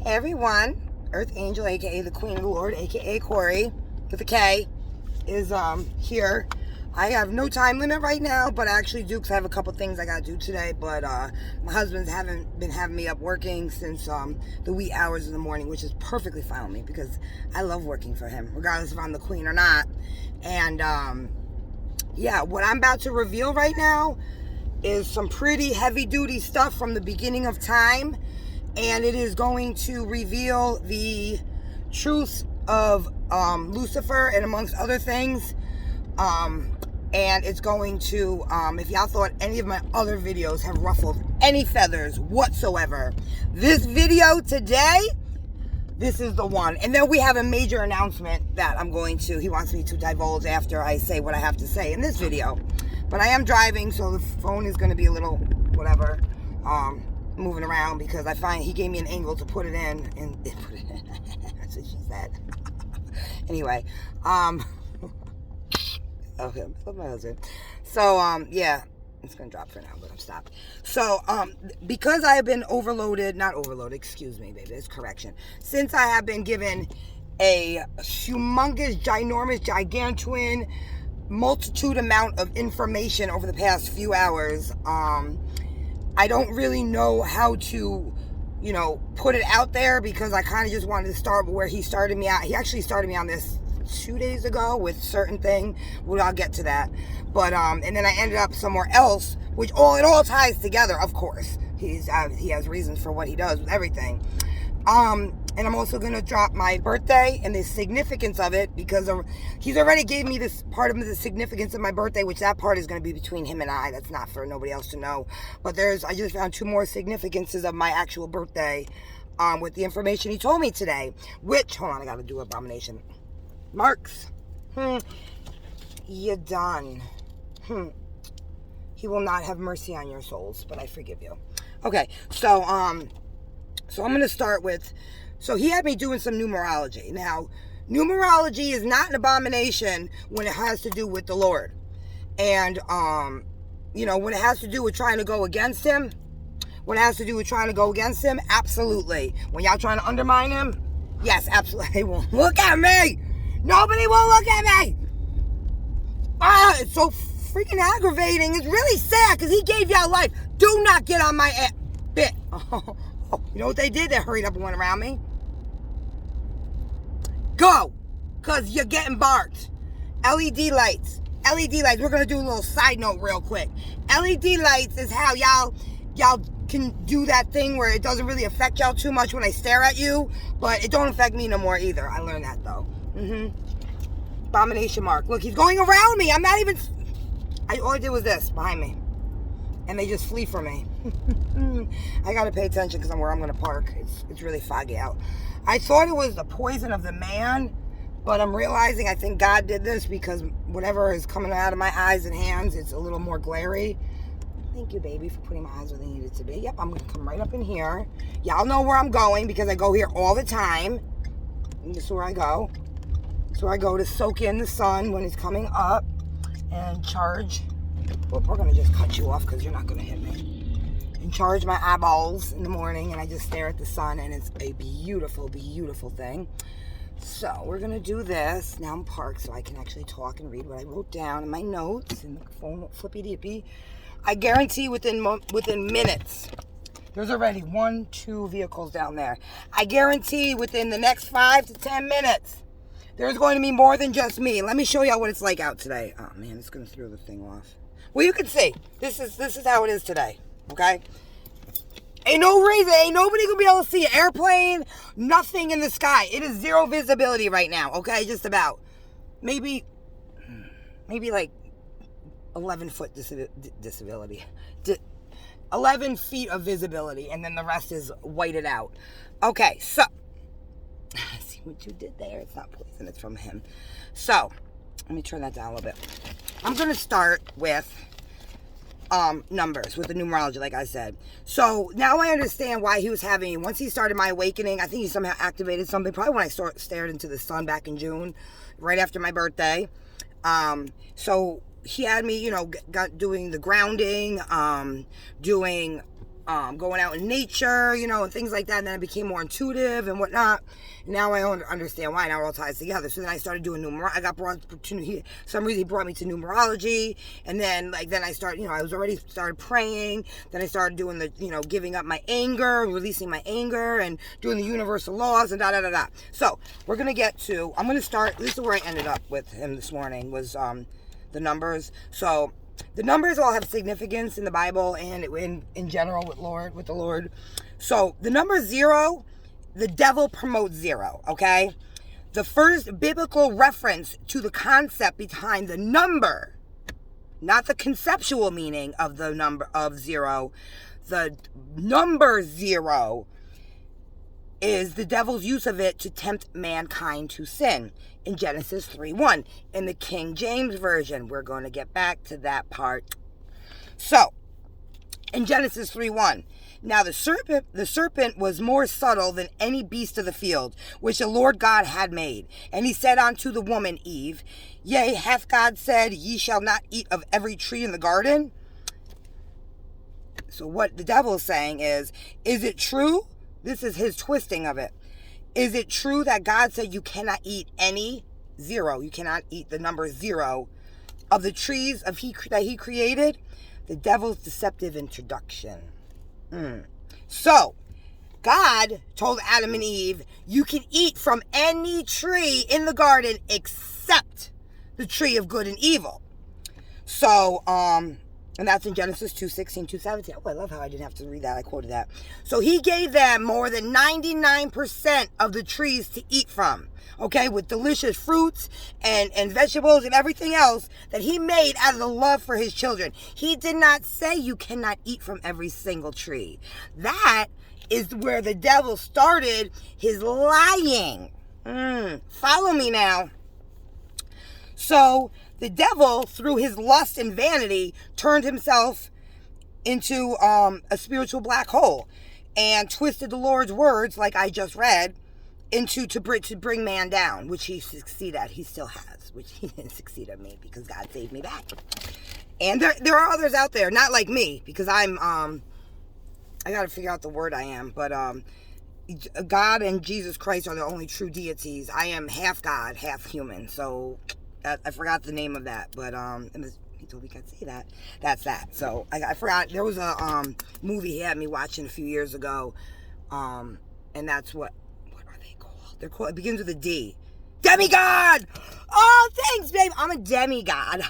Hey everyone, Earth Angel, aka the Queen of the Lord, aka Corey, with a K, is here. I have no time limit right now, but I actually do because I have a couple things I gotta do today. But my husband's been having me up working since the wee hours of the morning, which is perfectly fine with me because I love working for him, regardless if I'm the queen or not. And yeah, what I'm about to reveal right now is some pretty heavy duty stuff from the beginning of time. And it is going to reveal the truth of Lucifer and amongst other things. And it's going to, if y'all thought any of my other videos have ruffled any feathers whatsoever, this video today, this is the one. And then we have a major announcement that he wants me to divulge after I say what I have to say in this video. But I am driving, so the phone is going to be a little, whatever, moving around because I find he gave me an angle to put it in, and it put it in. That's what she said. Anyway, okay, I love my husband. So, yeah, it's gonna drop for now, but I'm stopped. So, because I have been not overloaded, excuse me, baby, it's correction. Since I have been given a humongous, ginormous, gigantuan, multitude amount of information over the past few hours, I don't really know how to, put it out there because I kind of just wanted to start where he started me out. He actually started me on this 2 days ago with certain thing. Well, I'll get to that. But, and then I ended up somewhere else, which it all ties together, of course. He has reasons for what he does with everything. And I'm also going to drop my birthday and the significance of it because he's already gave me this part of the significance of my birthday, which that part is going to be between him and I. That's not for nobody else to know. But I just found 2 more significances of my actual birthday with the information he told me today. Which, hold on, I got to do abomination. Marks. You're done. He will not have mercy on your souls, but I forgive you. Okay, so I'm going to start with... So he had me doing some numerology. Now, numerology is not an abomination when it has to do with the Lord. And, when it has to do with trying to go against him, absolutely. When y'all trying to undermine him, yes, absolutely. They won't look at me. Nobody will look at me. It's so freaking aggravating. It's really sad because he gave y'all life. Do not get on my bit. You know what they did? They hurried up and went around me. Go! Because you're getting barked. LED lights. We're going to do a little side note real quick. LED lights is how y'all can do that thing where it doesn't really affect y'all too much when I stare at you. But it don't affect me no more either. I learned that though. Abomination mark. Look, he's going around me. I'm not even... all I did was this behind me. And they just flee from me. I gotta pay attention because I'm where I'm gonna park. It's really foggy out. I thought it was the poison of the man, but I'm realizing I think God did this because whatever is coming out of my eyes and hands, it's a little more glary. Thank you, baby, for putting my eyes where they needed to be. Yep, I'm gonna come right up in here. Y'all know where I'm going because I go here all the time. And this is where I go. So I go to soak in the sun when it's coming up and charge. Well, we're going to just cut you off because you're not going to hit me. And charge my eyeballs in the morning, and I just stare at the sun, and it's a beautiful, beautiful thing. So we're going to do this. Now I'm parked so I can actually talk and read what I wrote down in my notes, and the phone won't flippy-dippy. I guarantee within minutes, there's already 1-2 vehicles down there. I guarantee within the next 5 to 10 minutes, there's going to be more than just me. Let me show y'all what it's like out today. Oh, man, it's going to throw the thing off. Well, you can see. This is how it is today, okay? Ain't no reason. Ain't nobody going to be able to see an airplane, nothing in the sky. It is 0 visibility right now, okay? Just about. Maybe like 11-foot disability. 11 feet of visibility, and then the rest is whited out. Okay, so... See what you did there? It's not poison. It's from him. So, let me turn that down a little bit. I'm going to start with numbers, with the numerology, like I said. So, now I understand why he was having, once he started my awakening, I think he somehow activated something, probably when I stared into the sun back in June, right after my birthday. So, he had me, got doing the grounding, doing going out in nature, you know, and things like that. And then I became more intuitive and whatnot. Now I understand why. Now it all ties together. So then I started doing numerology. I got brought to, some reason he brought me to numerology. And then, then I started, I was already started praying. Then I started doing the, giving up my anger, releasing my anger, and doing the universal laws and da-da-da-da. So we're going to get to, I'm going to start, this is where I ended up with him this morning, was the numbers. So the numbers all have significance in the Bible and in general with the Lord. So the number 0, the devil promotes 0, okay? The first biblical reference to the concept behind the number, not the conceptual meaning of the number of 0, the number 0 is the devil's use of it to tempt mankind to sin. In Genesis 3:1, in the King James Version. We're going to get back to that part. So, in Genesis 3:1, now the serpent was more subtle than any beast of the field, which the Lord God had made. And he said unto the woman Eve, Yea, hath God said, Ye shall not eat of every tree in the garden? So what the devil is saying is it true? This is his twisting of it. Is it true that God said you cannot eat any 0? You cannot eat the number 0 of the trees that he created? The devil's deceptive introduction. So, God told Adam and Eve, you can eat from any tree in the garden except the tree of good and evil. So, and that's in Genesis 2:16, 2:17. Oh, I love how I didn't have to read that. I quoted that. So he gave them more than 99% of the trees to eat from. Okay, with delicious fruits and vegetables and everything else that he made out of the love for his children. He did not say you cannot eat from every single tree. That is where the devil started his lying. Follow me now. So the devil, through his lust and vanity, turned himself into a spiritual black hole and twisted the Lord's words, like I just read, to bring man down, which he succeeded at. He still has, which he didn't succeed at me because God saved me back. And there are others out there, not like me, because I'm I got to figure out the word I am, but God and Jesus Christ are the only true deities. I am half God, half human, so I forgot the name of that, but he told me I could say that. That's that. So I forgot. There was a movie he had me watching a few years ago, and that's what are they called? They're called. It begins with a D. Demigod. Oh, thanks, babe. I'm a demigod,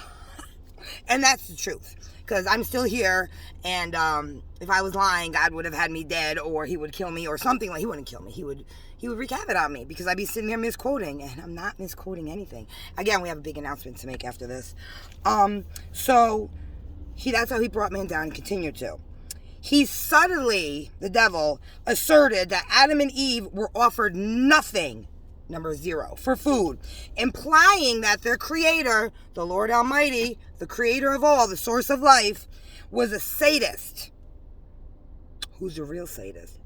and that's the truth. Because I'm still here, and if I was lying, God would have had me dead, or he would kill me, or something. Like, he wouldn't kill me. He would wreak havoc on me, because I'd be sitting there misquoting, and I'm not misquoting anything. Again, we have a big announcement to make after this. So that's how he brought man down and continued to. He subtly, the devil, asserted that Adam and Eve were offered nothing, number 0, for food, implying that their creator, the Lord Almighty, the creator of all, the source of life, was a sadist. Who's the real sadist?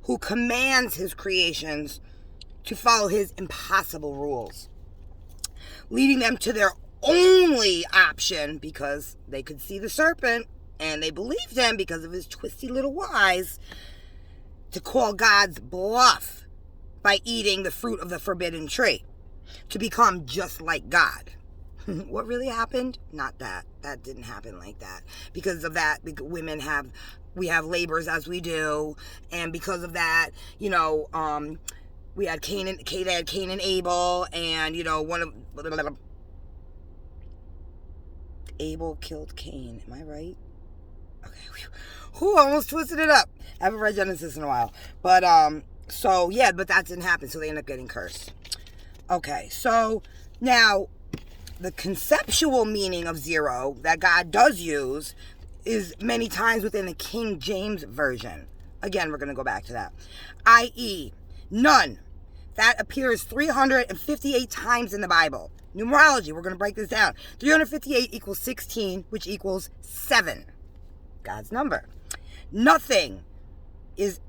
Who commands his creations to follow his impossible rules, leading them to their only option, because they could see the serpent and they believed him because of his twisty little lies, to call God's bluff by eating the fruit of the forbidden tree, to become just like God. What really happened? Not that. That didn't happen like that. Because of that, we have labors as we do, and because of that, we had Cain and Abel, and Abel killed Cain. Am I right? Okay. Whew, almost twisted it up. I haven't read Genesis in a while, but but that didn't happen, so they ended up getting cursed. Okay, so now the conceptual meaning of 0 that God does use is many times within the King James Version. Again, we're going to go back to that. I.e., none. That appears 358 times in the Bible. Numerology, we're going to break this down. 358 equals 16, which equals 7. God's number. Nothing is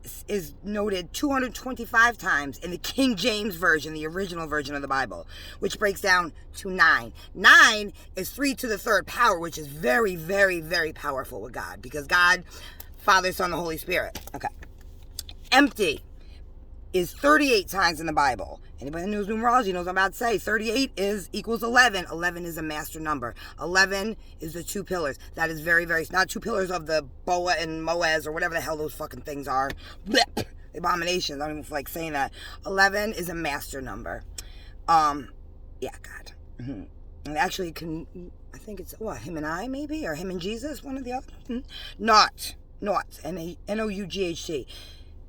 noted 225 times in the King James Version, the original version of the Bible, which breaks down to 9. 9 is 3 to the third power, which is very, very, very powerful with God, because God Father, Son, the Holy Spirit. Okay. Empty is 38 times in the Bible. Anybody who knows numerology knows what I'm about to say. 38 equals 11. 11 is a master number. 11 is the two pillars. That is very, very, not two pillars of the Boa and Moaz or whatever the hell those fucking things are. Blip. Abominations. I don't even feel like saying that. 11 is a master number. Yeah, God. Mm-hmm. And actually, I think it's, him and I, maybe? Or him and Jesus? One or the other? Mm-hmm. Not. N-O-U-G-H-T.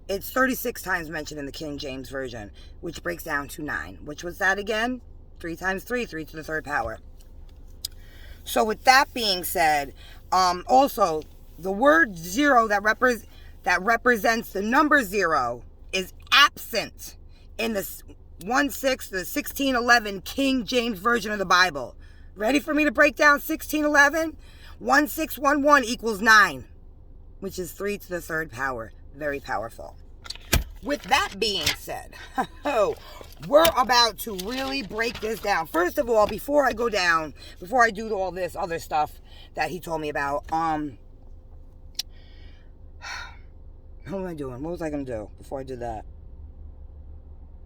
It's 36 times mentioned in the King James Version, which breaks down to 9. Which was that again? 3 times 3, 3 to the third power. So with that being said, also, the word 0 that represents the number 0 is absent in the 1611 King James Version of the Bible. Ready for me to break down 1611? 1611 equals 9, which is 3 to the third power. Very powerful. With that being said, we're about to really break this down. First of all, before I go down, before I do all this other stuff that he told me about, what am I doing? What was I going to do before I did that?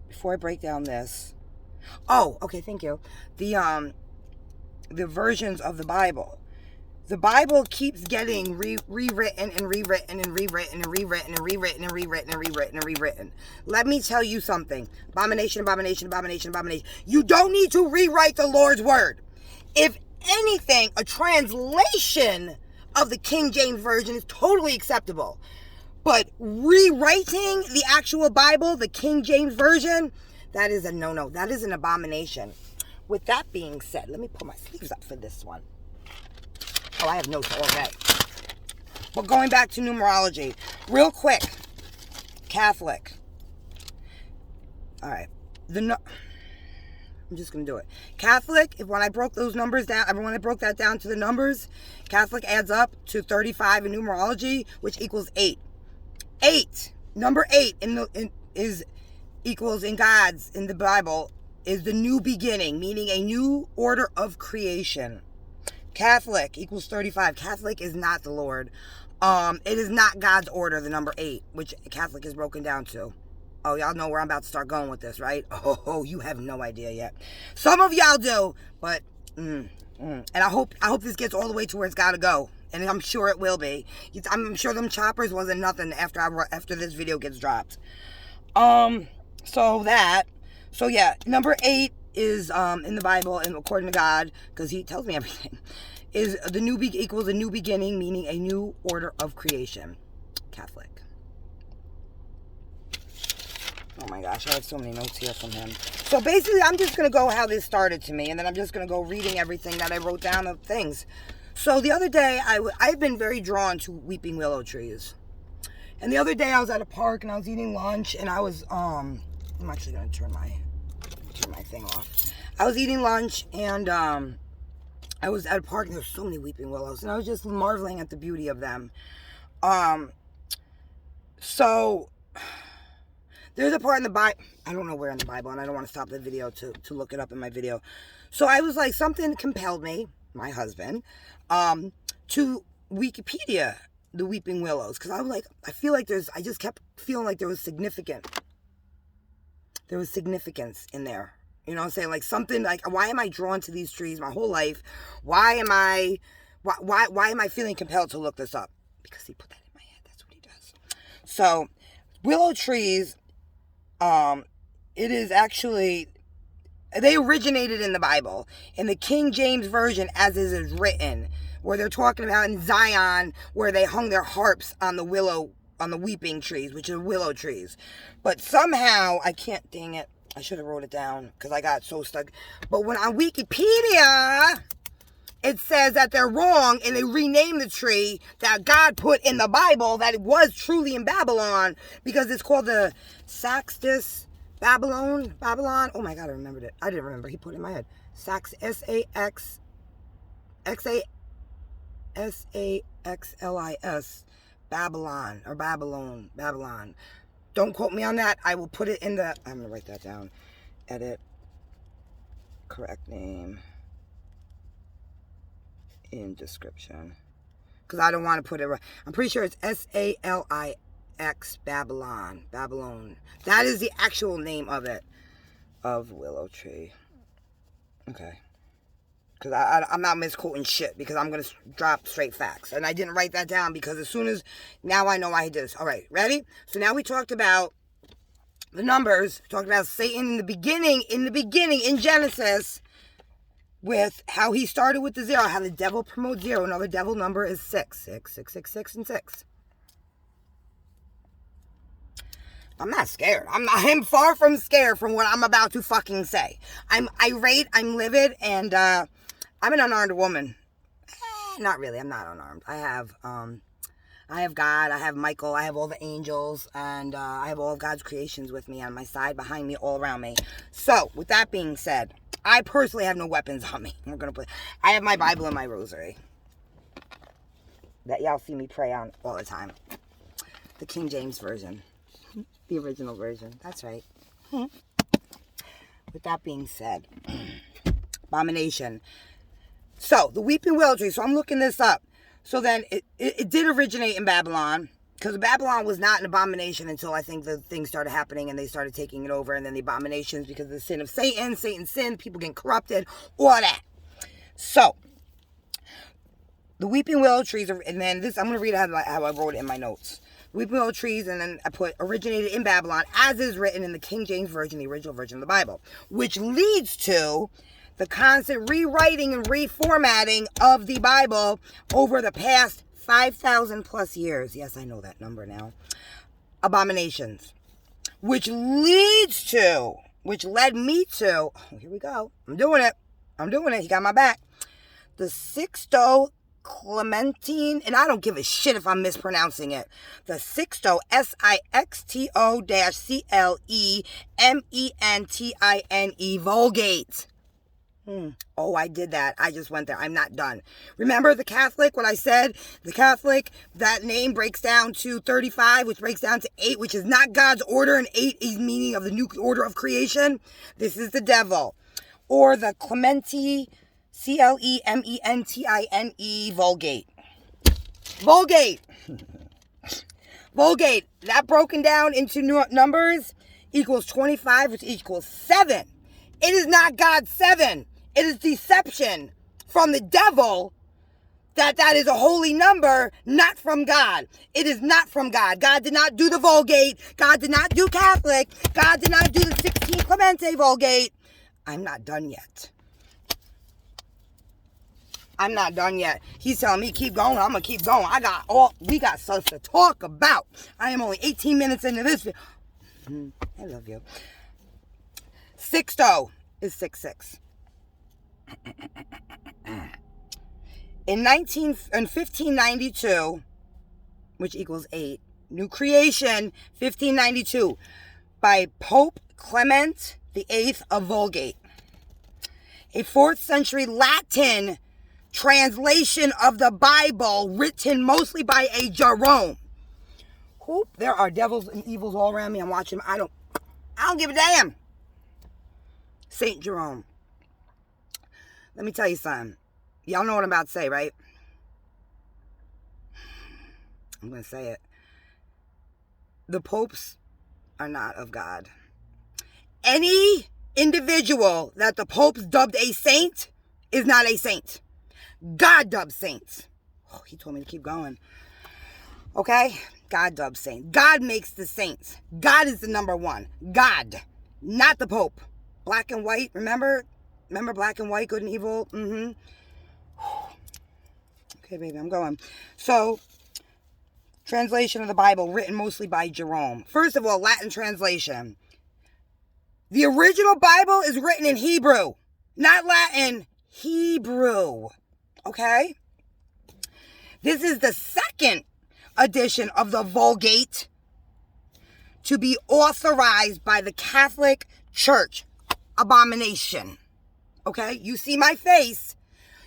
Before I break down this. Oh, okay, thank you. The versions of the Bible. The Bible keeps getting rewritten and rewritten and rewritten and rewritten and rewritten and rewritten and rewritten and rewritten. Let me tell you something. Abomination, abomination, abomination, abomination. You don't need to rewrite the Lord's word. If anything, a translation of the King James Version is totally acceptable. But rewriting the actual Bible, the King James Version, that is a no-no. That is an abomination. With that being said, let me pull my sleeves up for this one. Oh, I have notes all day. But going back to numerology, real quick. Catholic. All right. I'm just going to do it. Catholic, when I broke those numbers down, when I broke that down to the numbers, Catholic adds up to 35 in numerology, which equals 8. 8. Number 8 equals in God's, in the Bible, is the new beginning, meaning a new order of creation. Catholic equals 35. Catholic is not the Lord. It is not God's order, the number 8, which Catholic is broken down to. Oh, y'all know where I'm about to start going with this, right? Oh, you have no idea yet. Some of y'all do, but and I hope this gets all the way to where it's got to go, and I'm sure it will be. I'm sure them choppers wasn't nothing after this video gets dropped. So yeah, number 8 is in the Bible, and according to God, because he tells me everything, is equals a new beginning, meaning a new order of creation. Catholic. Oh my gosh, I have so many notes here from him. So basically, I'm just going to go how this started to me, and then I'm just going to go reading everything that I wrote down of things. So the other day, I've been very drawn to weeping willow trees. And the other day, I was at a park, and I was eating lunch, and I was, I'm actually going to turn my thing off. I was eating lunch, and I was at a park, and there were so many weeping willows, and I was just marveling at the beauty of them. So there's a part in the Bible, I don't know where in the Bible, and I don't want to stop the video to look it up in my video. So I was like, something compelled me, my husband, to Wikipedia the weeping willows, because I was like, I just kept feeling like there was significance in there. You know what I'm saying? Like something like, why am I drawn to these trees my whole life? Why am I feeling compelled to look this up? Because he put that in my head. That's what he does. So, willow trees, it is actually, they originated in the Bible, in the King James Version, as it is written, where they're talking about in Zion, where they hung their harps on the weeping trees, which are willow trees. But somehow, dang it, I should have wrote it down because I got so stuck. But when on Wikipedia, it says that they're wrong and they renamed the tree that God put in the Bible, that it was truly in Babylon, because it's called the Saxtis Babylon. Oh my God, I remembered it. I didn't remember. He put it in my head. S-A-X-L-I-S. Babylon. Don't quote me on that. I will put it in the, I'm going to write that down. Edit. Correct name. In description. because I don't want to put it right. I'm pretty sure it's Salix, Babylon. Babylon. That is the actual name of it. Of Willow Tree. Okay. Because I'm not misquoting shit, because I'm going to drop straight facts. And I didn't write that down because as soon as, now I know why he did this. All right, ready? So now we talked about the numbers, talked about Satan in the beginning, in Genesis, with how he started with the 0, how the devil promotes 0. Another devil number is 6. 6, 6, 6, 6, and 6. I'm not scared. I'm far from scared from what I'm about to fucking say. I'm irate, I'm livid, and I'm an unarmed woman. Not really, I'm not unarmed. I have God, I have Michael, I have all the angels, and I have all of God's creations with me on my side, behind me, all around me. So, with that being said, I personally have no weapons on me. I have my Bible and my rosary that y'all see me pray on all the time. The King James Version. The original version. That's right. With that being said, abomination. So, the weeping willow tree. So, I'm looking this up. So, then, it did originate in Babylon. Because Babylon was not an abomination until I think the things started happening and they started taking it over. And then the abominations because of the sin of Satan. Satan's sin. People getting corrupted. All that. So, the weeping willow trees. And then this, I'm going to read how I wrote it in my notes. Weeping willow trees, and then I put originated in Babylon, as is written in the King James Version, the original version of the Bible, which leads to the constant rewriting and reformatting of the Bible over the past 5,000 plus years. Yes, I know that number now. Abominations, which led me to, oh, here we go. I'm doing it. He got my back. The Sixto Clementine, and I don't give a shit if I'm mispronouncing it. The Sixto, Sixto-Clementine Vulgate. Oh, I did that. I just went there. I'm not done. Remember the Catholic, what I said? The Catholic, that name breaks down to 35, which breaks down to 8, which is not God's order, and 8 is meaning of the new order of creation. This is the devil. Or the Clementine, Clementine Vulgate. Vulgate. That broken down into numbers equals 25, which equals 7. It is not God's 7. It is deception from the devil that is a holy number, not from God. It is not from God. God did not do the Vulgate. God did not do Catholic. God did not do the 16 Clemente Vulgate. I'm not done yet. He's telling me keep going. I'm going to keep going. We got stuff to talk about. I am only 18 minutes into this video. I love you. Sixto is 6-6. In 1592, which equals 8, New Creation, 1592, by Pope Clement VIII of Vulgate. A 4th century Latin translation of the Bible written mostly by a Jerome. There are devils and evils all around me. I'm watching them. I don't give a damn. Saint Jerome. Let me tell you something. Y'all know what I'm about to say, right? I'm going to say it. The popes are not of God. Any individual that the popes dubbed a saint is not a saint. God dubs saints. Oh, he told me to keep going. Okay? God dubs saints. God makes the saints. God is the number one. God. Not the Pope. Black and white. Remember? Remember black and white, good and evil? Okay, baby, I'm going. So, translation of the Bible written mostly by Jerome. First of all, Latin translation. The original Bible is written in Hebrew. Not Latin. Hebrew. Okay? This is the second edition of the Vulgate to be authorized by the Catholic Church. Abomination. Okay? You see my face.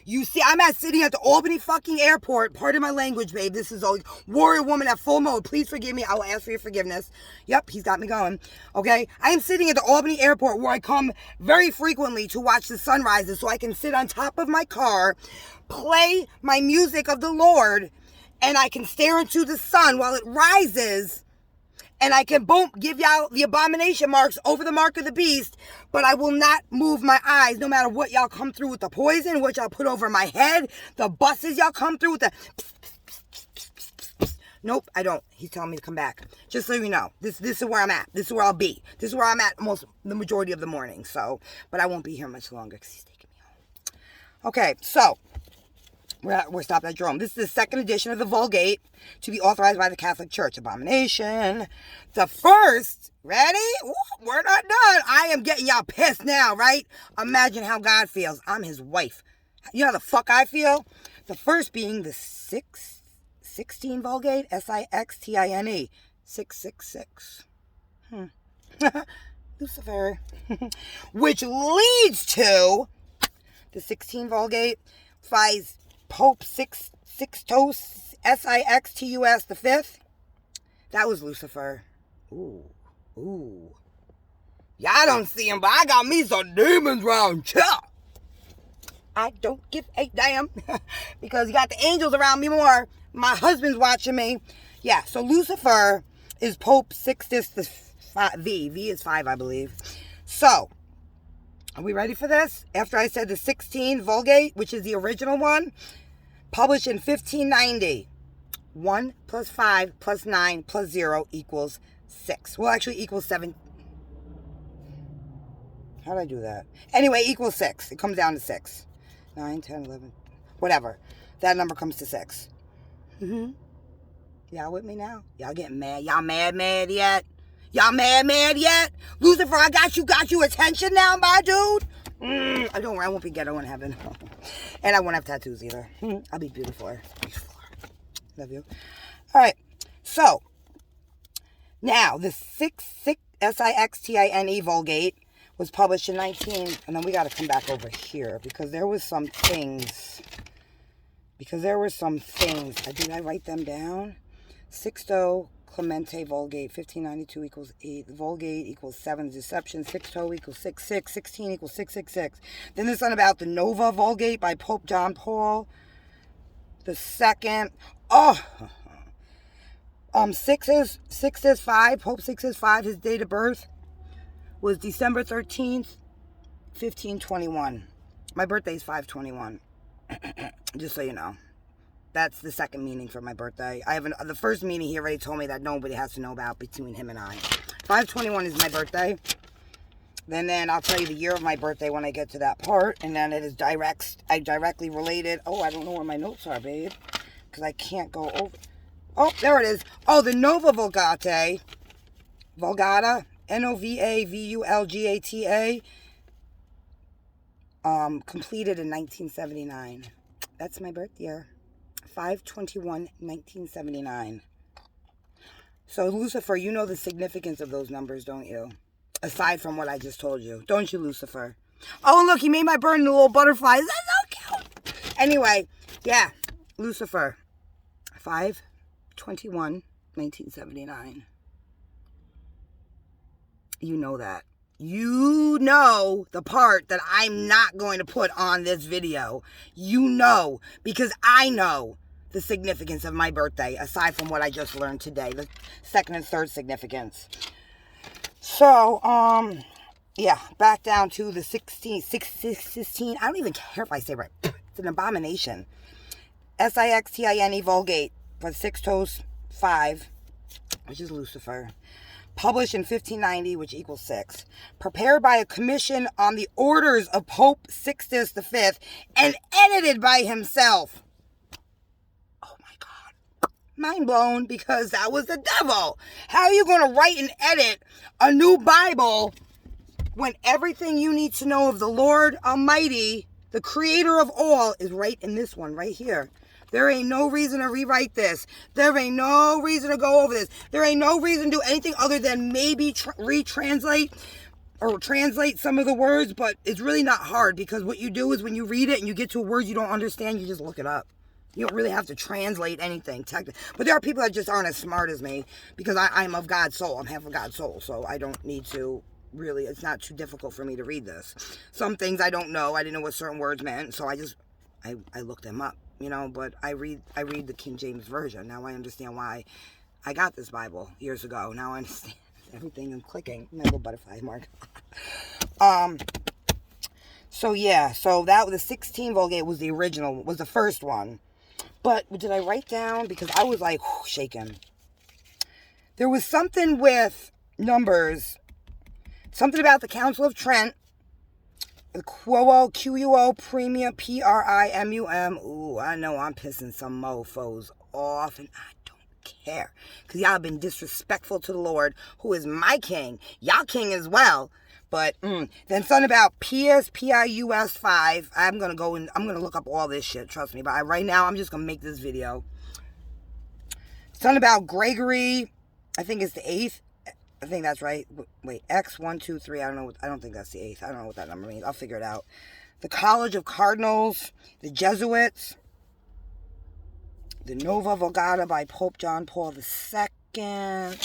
You see, I'm sitting at the Albany fucking airport. Pardon my language, babe. This is a warrior woman at full mode. Please forgive me. I will ask for your forgiveness. Yep, he's got me going. Okay? I am sitting at the Albany airport where I come very frequently to watch the sunrises so I can sit on top of my car, play my music of the Lord, and I can stare into the sun while it rises, and I can, boom, give y'all the abomination marks over the mark of the beast, but I will not move my eyes no matter what y'all come through with the poison, what y'all put over my head, the buses y'all come through with the... Nope, I don't. He's telling me to come back. Just so you know, this is where I'm at. This is where I'll be. This is where I'm at the majority of the morning. So, but I won't be here much longer because he's taking me home. Okay, so we're stopped at Jerome. This is the second edition of the Vulgate to be authorized by the Catholic Church. Abomination. The first, ready? Ooh, we're not done. I am getting y'all pissed now, right? Imagine how God feels. I'm his wife. You know how the fuck I feel? The first being the 16 Vulgate, Sixtine, 666. Lucifer. Which leads to the 16 Vulgate, finds Pope Sixtus, Sixtus the fifth. That was Lucifer. Ooh. Y'all don't see him, but I got me some demons round here. I don't give a damn because you got the angels around me more. My husband's watching me. Yeah, so Lucifer is Pope Sixtus the V. V is 5, I believe. So, are we ready for this? After I said the 16 Vulgate, which is the original one, published in 1590. 1 plus 5 plus 9 plus 0 equals 6. Well, actually equals 7. How did I do that? Anyway, equals 6. It comes down to 6. 9, 10, 11, whatever. That number comes to 6. Y'all with me now? Y'all getting mad? Y'all mad yet? Y'all mad yet? Lucifer, I got you attention now, my dude. I won't be ghetto in heaven. And I won't have tattoos either. I'll be beautiful. Love you. All right. So, now, the Sixtine Vulgate was published in and then we got to come back over here because there was some things. Did I write them down? Sixto Clemente Vulgate, 1592 equals 8. The Vulgate equals 7. Deception, Sixto equals 66. 16 equals 666. Then there's one about the Nova Vulgate by Pope John Paul II. 6 is 5. Pope 6 is 5. His date of birth was December 13th, 1521. My birthday is 5/21. Just so you know. That's the second meaning for my birthday. The first meaning he already told me that nobody has to know about between him and I. 5/21 is my birthday. Then I'll tell you the year of my birthday when I get to that part. And then it is directly related. Oh, I don't know where my notes are, babe. Because I can't go over. Oh, there it is. Oh, the Nova Vulgata. Vulgata. Novavulgata. Completed in 1979. That's my birth year. 5/21/1979. So, Lucifer, you know the significance of those numbers, don't you? Aside from what I just told you. Don't you, Lucifer? Oh, look, he made my bird into little butterflies. That's so cute. Anyway, yeah, Lucifer. 5/21/1979. You know that. You know the part that I'm not going to put on this video. You know, because I know the significance of my birthday, aside from what I just learned today, the second and third significance. So, yeah, back down to the 16. I don't even care if I say right. It's an abomination. Sixtine Vulgate, but Sixtus 5, which is Lucifer. Published in 1590, which equals 6. Prepared by a commission on the orders of Pope Sixtus V and edited by himself. Oh my God. Mind blown, because that was the devil. How are you going to write and edit a new Bible when everything you need to know of the Lord Almighty, the creator of all, is right in this one right here? There ain't no reason to rewrite this. There ain't no reason to go over this. There ain't no reason to do anything other than maybe retranslate or translate some of the words, but it's really not hard because what you do is when you read it and you get to a word you don't understand, you just look it up. You don't really have to translate anything. But there are people that just aren't as smart as me because I'm of God's soul. I'm half of God's soul, so I don't need to really, it's not too difficult for me to read this. Some things I don't know. I didn't know what certain words meant, so I looked them up. you know, but I read the King James Version. Now I understand why I got this Bible years ago. Now I understand everything. I'm clicking. My little butterfly mark. So yeah, so that was the 16 Vulgate was the original, was the first one. But did I write down? Because I was like shaking. There was something with numbers, something about the Council of Trent, the QUO Premium PRIMUM. Ooh, I know I'm pissing some mofos off, and I don't care, because y'all been disrespectful to the Lord, who is my king, y'all king as well. But then something about PSPIUS 5. I'm gonna go and I'm gonna look up all this shit. Trust me. But right now, I'm just gonna make this video. Something about Gregory. I think it's the 8th. I think that's right. Wait, X 1 2 3. I don't know. I don't think that's the 8th. I don't know what that number means. I'll figure it out. The College of Cardinals. The Jesuits. The Nova Vulgata by Pope John Paul II.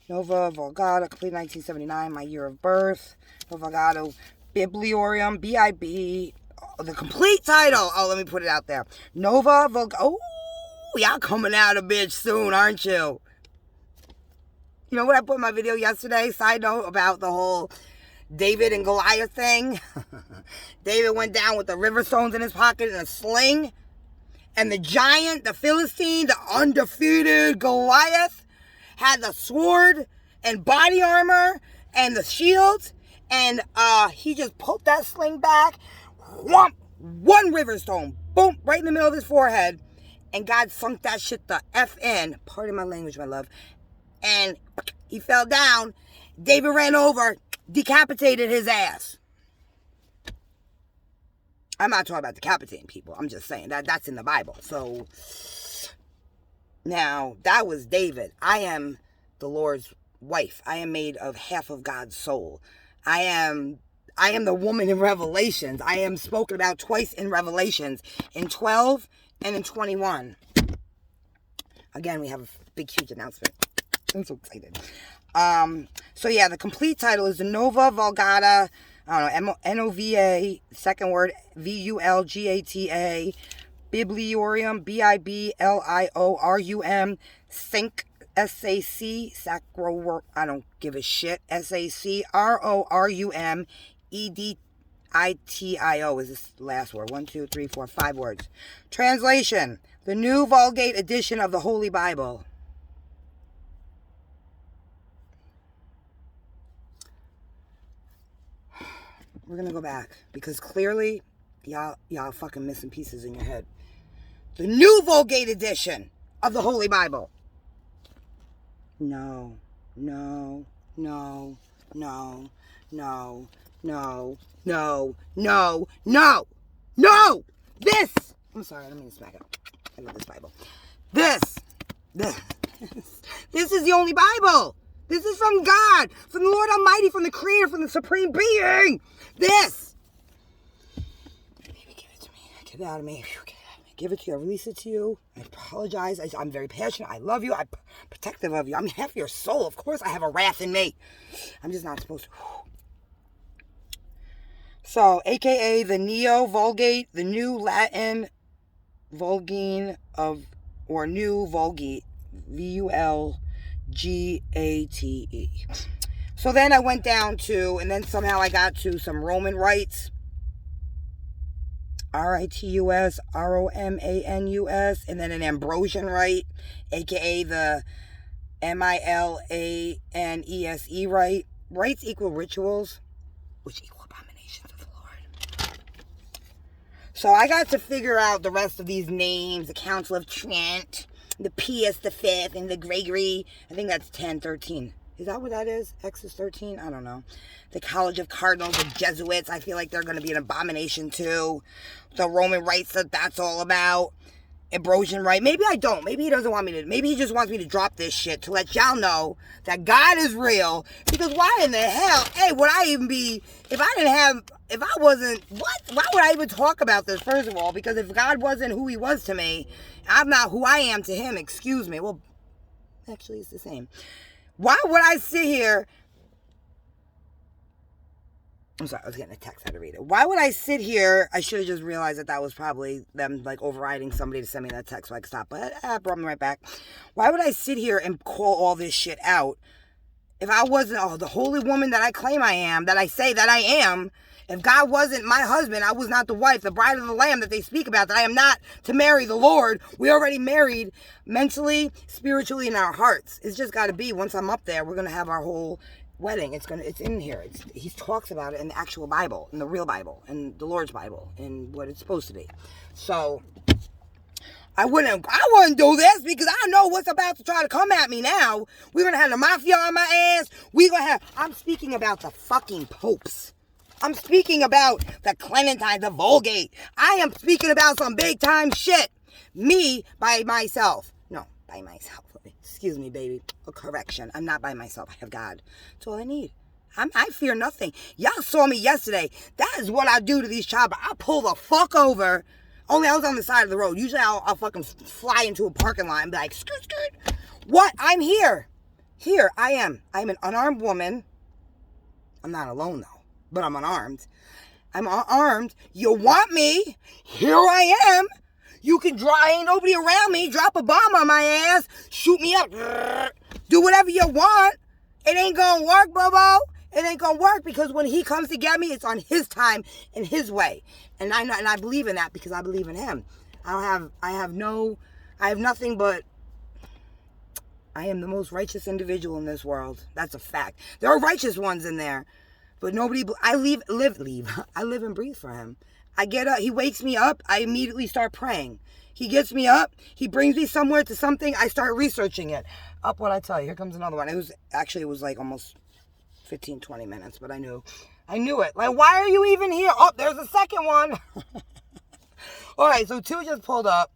Nova Vulgata, complete 1979, my year of birth. Nova Vulgata, Bibliorium, B-I-B, the complete title. Oh, let me put it out there. Nova Vulgata. Oh, y'all coming out a bitch soon, aren't you? You know what I put in my video yesterday? Side note about the whole David and Goliath thing. David went down with the river stones in his pocket and a sling. And the giant, the Philistine, the undefeated Goliath, had the sword and body armor and the shield, and he just pulled that sling back, whomp, one river stone, boom, right in the middle of his forehead, and God sunk that shit the F in, pardon my language, my love, and he fell down. David ran over, decapitated his ass. I'm not talking about decapitating people, I'm just saying that's in the Bible. So now, that was David. I am the Lord's wife. I am made of half of God's soul. I am the woman in Revelations. I am spoken about twice in Revelations, in 12 and in 21. Again, we have a big, huge announcement. I'm so excited. So yeah, the complete title is the Nova Vulgata, I don't know, N-O-V-A, second word, V-U-L-G-A-T-A, Bibliorium, B-I-B-L-I-O-R-U-M, Sync, S-A-C, Sacro, I don't give a shit, S-A-C-R-O-R-U-M-E-D-I-T-I-O is this last word. 1, 2, 3, 4, 5 words. Translation, the New Vulgate Edition of the Holy Bible. We're gonna go back, because clearly, y'all fucking missing pieces in your head. The New Vulgate Edition of the Holy Bible. No, no, no, no, no, no, no, no, no, no! This! I'm sorry, I don't mean to smack it. I love this Bible. This is the only Bible. This is from God, from the Lord Almighty, from the Creator, from the Supreme Being. This. Baby, give it to me. Get it out of me. Get it out of me. Give it to you. I release it to you. I apologize. I'm very passionate. I love you. I'm protective of you. I'm half your soul. Of course I have a wrath in me. I'm just not supposed to. So, a.k.a. the Neo-Vulgate, the New Latin Vulgine of, or New Vulgate, V-U-L-G-A-T-E. So then I went down to, and then somehow I got to some Roman rites. R-I-T-U-S, R-O-M-A-N-U-S, and then an Ambrosian rite, a.k.a. the M-I-L-A-N-E-S-E rite. Rites equal rituals, which equal abominations of the Lord. So I got to figure out the rest of these names, the Council of Trent, the Pius V, and the Gregory. I think that's 10, 13. Is that what that is? X is 13? I don't know. The College of Cardinals, the Jesuits. I feel like they're going to be an abomination too. The Roman rites that's all about. Ambrosian rite. Maybe I don't. Maybe he doesn't want me to. Maybe he just wants me to drop this shit to let y'all know that God is real. Because why in the hell, hey, would I even be, if I wasn't, what? Why would I even talk about this, first of all? Because if God wasn't who he was to me, I'm not who I am to him. Excuse me. Well, actually, it's the same. Why would I sit here I'm sorry, I was getting a text. I had to read it. Why would I sit here? I should have just realized that was probably them, like, overriding somebody to send me that text so I could stop. But I brought me right back. Why would I sit here and call all this shit out if I wasn't the holy woman that I claim I am, that I say that I am? If God wasn't my husband, I was not the wife, the bride of the Lamb that they speak about, that I am not to marry the Lord. We already married mentally, spiritually, in our hearts. It's just got to be, once I'm up there, we're going to have our whole wedding. It's in here. He talks about it in the actual Bible, in the real Bible, in the Lord's Bible, and what it's supposed to be. So I wouldn't do this because I know what's about to try to come at me now. We're gonna have the mafia on my ass. I'm speaking about the fucking popes. I'm speaking about the Clementine, the Vulgate. I am speaking about some big time shit. Me by myself. No, by myself. Excuse me, baby. A correction. I'm not by myself. I have God. That's all I need. I fear nothing. Y'all saw me yesterday. That is what I do to these choppers. I pull the fuck over. Only I was on the side of the road. Usually I'll fucking fly into a parking lot and be like, skirt, skirt. What? I'm here. Here I am. I'm an unarmed woman. I'm not alone though, but I'm unarmed. I'm unarmed. You want me? Here I am. You can ain't nobody around me. Drop a bomb on my ass. Shoot me up. Do whatever you want. It ain't gonna work, Bobo. It ain't gonna work because when he comes to get me, it's on his time and his way. And I believe in that because I believe in him. I have nothing but I am the most righteous individual in this world. That's a fact. There are righteous ones in there, but nobody. I live and breathe for him. I get up, he wakes me up, I immediately start praying. He gets me up, he brings me somewhere to something, I start researching it. Up what I tell you, here comes another one. It was like almost 15, 20 minutes, but I knew it. Like, why are you even here? Oh, there's a second one. All right, so 2 just pulled up.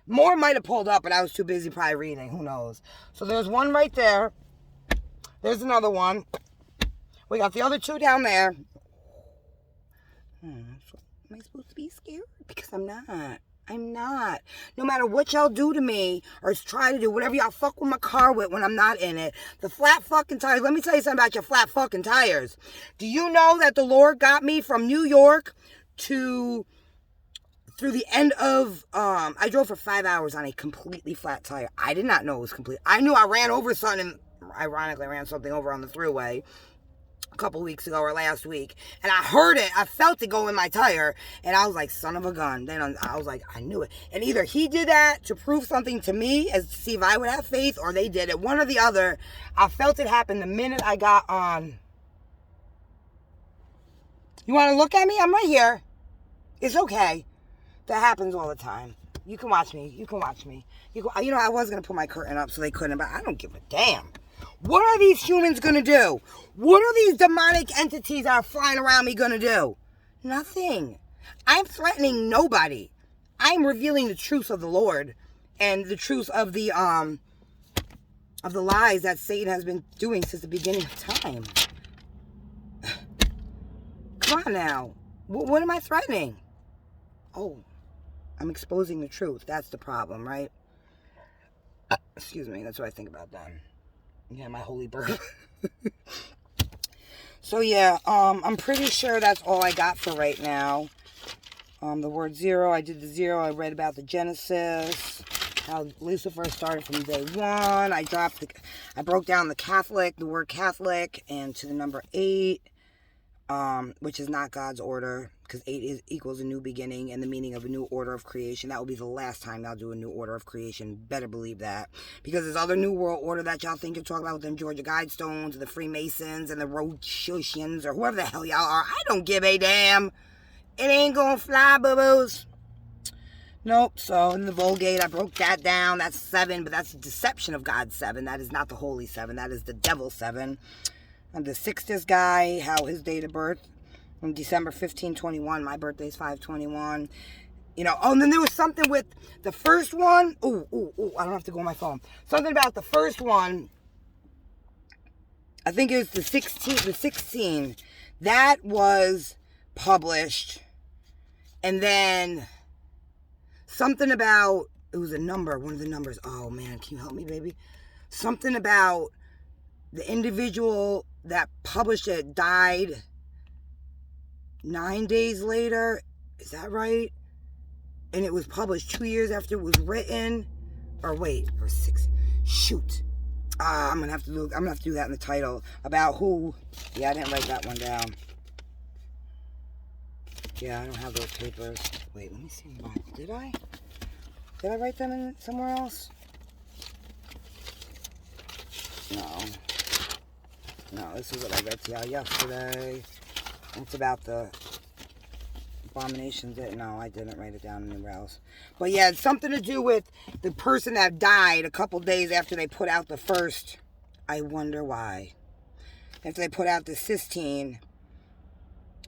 More might have pulled up, but I was too busy probably reading. Who knows? So there's one right there. There's another one. We got the other 2 down there. Am I supposed to be scared? Because I'm not. I'm not. No matter what y'all do to me or try to do, whatever y'all fuck with my car with when I'm not in it. The flat fucking tires. Let me tell you something about your flat fucking tires. Do you know that the Lord got me from New York through the end of, I drove for 5 hours on a completely flat tire. I did not know it was complete. I knew I ran over something, ironically, I ran something over on the thruway a couple weeks ago or last week, and I heard it, I felt it go in my tire, and I was like, son of a gun. Then I was like, I knew it. And either he did that to prove something to me, as to see if I would have faith, or they did it, one or the other. I felt it happen the minute I got on. You want to look at me? I'm right here. It's okay. That happens all the time. You can watch me. You know, I was going to put my curtain up so they couldn't, but I don't give a damn. What are these humans going to do? What are these demonic entities that are flying around me going to do? Nothing. I'm threatening nobody. I'm revealing the truth of the Lord and the truth of the lies that Satan has been doing since the beginning of time. Come on now. What am I threatening? Oh, I'm exposing the truth. That's the problem, right? Excuse me. That's what I think about that. Yeah, my holy bird. So yeah, I'm pretty sure that's all I got for right now. The word 0, I did the 0. I read about the Genesis, how Lucifer started from day 1. I broke down the word Catholic, and to the number 8, which is not God's order, because 8 equals a new beginning and the meaning of a new order of creation. That will be the last time I'll do a new order of creation. Better believe that. Because there's other new world order that y'all think you're talking about with them Georgia Guidestones, the Freemasons, and the Rosicrucians, or whoever the hell y'all are. I don't give a damn. It ain't gonna fly, boo-boos. Nope. So in the Vulgate, I broke that down. That's 7, but that's a deception of God's 7. That is not the Holy 7. That is the Devil's 7. And the Sixtus guy, how his date of birth, on December 15/21. My birthday is 5/21. You know, and then there was something with the first one. Ooh, I don't have to go on my phone. Something about the first one. I think it was the 16. That was published. And then something about, it was a number, one of the numbers. Oh man, can you help me, baby? Something about the individual that published it died. 9 days later. Is that right? And it was published 2 years after it was written. Or wait, or 6. Shoot. I'm gonna have to do that in the title. About who. Yeah, I didn't write that one down. Yeah, I don't have those papers. Wait, let me see in the Bible. Did I? Did I write them in somewhere else? No. No, this is what I read to y'all yesterday. It's about the abominations. No, I didn't write it down anywhere else. But yeah, it's something to do with the person that died a couple days after they put out the first. I wonder why. After they put out the Sistine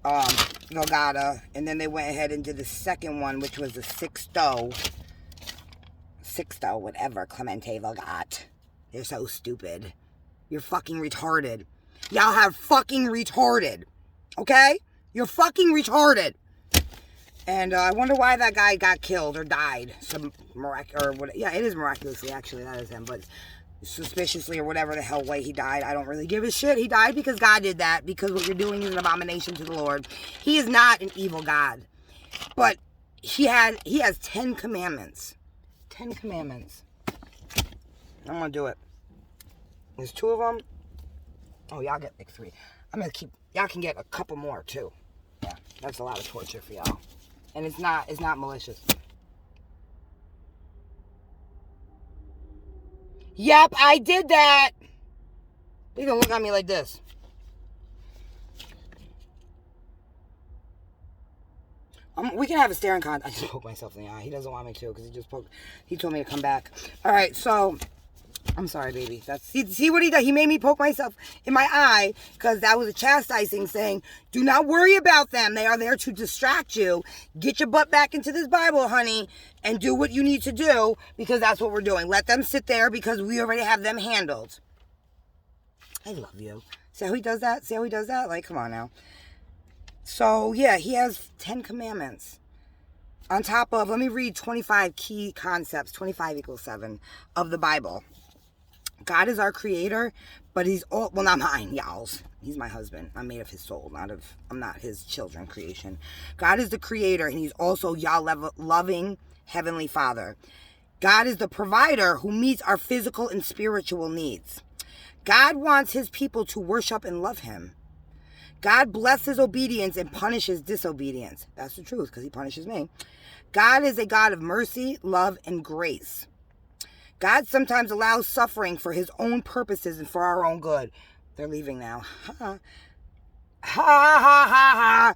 Vulgata, and then they went ahead and did the second one, which was the Sixto, whatever, Clemente Vulgate. They're so stupid. You're fucking retarded. Y'all have fucking retarded. Okay? You're fucking retarded. And I wonder why that guy got killed or died. Yeah, it is miraculously, actually. That is him. But suspiciously or whatever the hell way he died, I don't really give a shit. He died because God did that. Because what you're doing is an abomination to the Lord. He is not an evil God. But he has 10 commandments. 10 commandments. I'm going to do it. There's 2 of them. Oh, y'all get like 3. I'm going to keep... Y'all can get a couple more, too. Yeah, that's a lot of torture for y'all. And it's not malicious. Yep, I did that. They don't look at me like this. We can have a staring contest. I just poked myself in the eye. He doesn't want me to because he told me to come back. All right, so... I'm sorry, baby. See what he did? He made me poke myself in my eye because that was a chastising saying, do not worry about them. They are there to distract you. Get your butt back into this Bible, honey, and do what you need to do because that's what we're doing. Let them sit there because we already have them handled. I love you. See how he does that? See how he does that? Like, come on now. So, yeah, he has 10 commandments. On top of, let me read 25 key concepts, 25 equals 7, of the Bible. God is our creator, but he's all, well, not mine, y'all's. He's my husband. I'm made of his soul, I'm not his children creation. God is the creator, and he's also y'all loving heavenly father. God is the provider who meets our physical and spiritual needs. God wants his people to worship and love him. God blesses obedience and punishes disobedience. That's the truth, because he punishes me. God is a God of mercy, love, and grace. God sometimes allows suffering for his own purposes and for our own good. They're leaving now. Ha ha ha ha.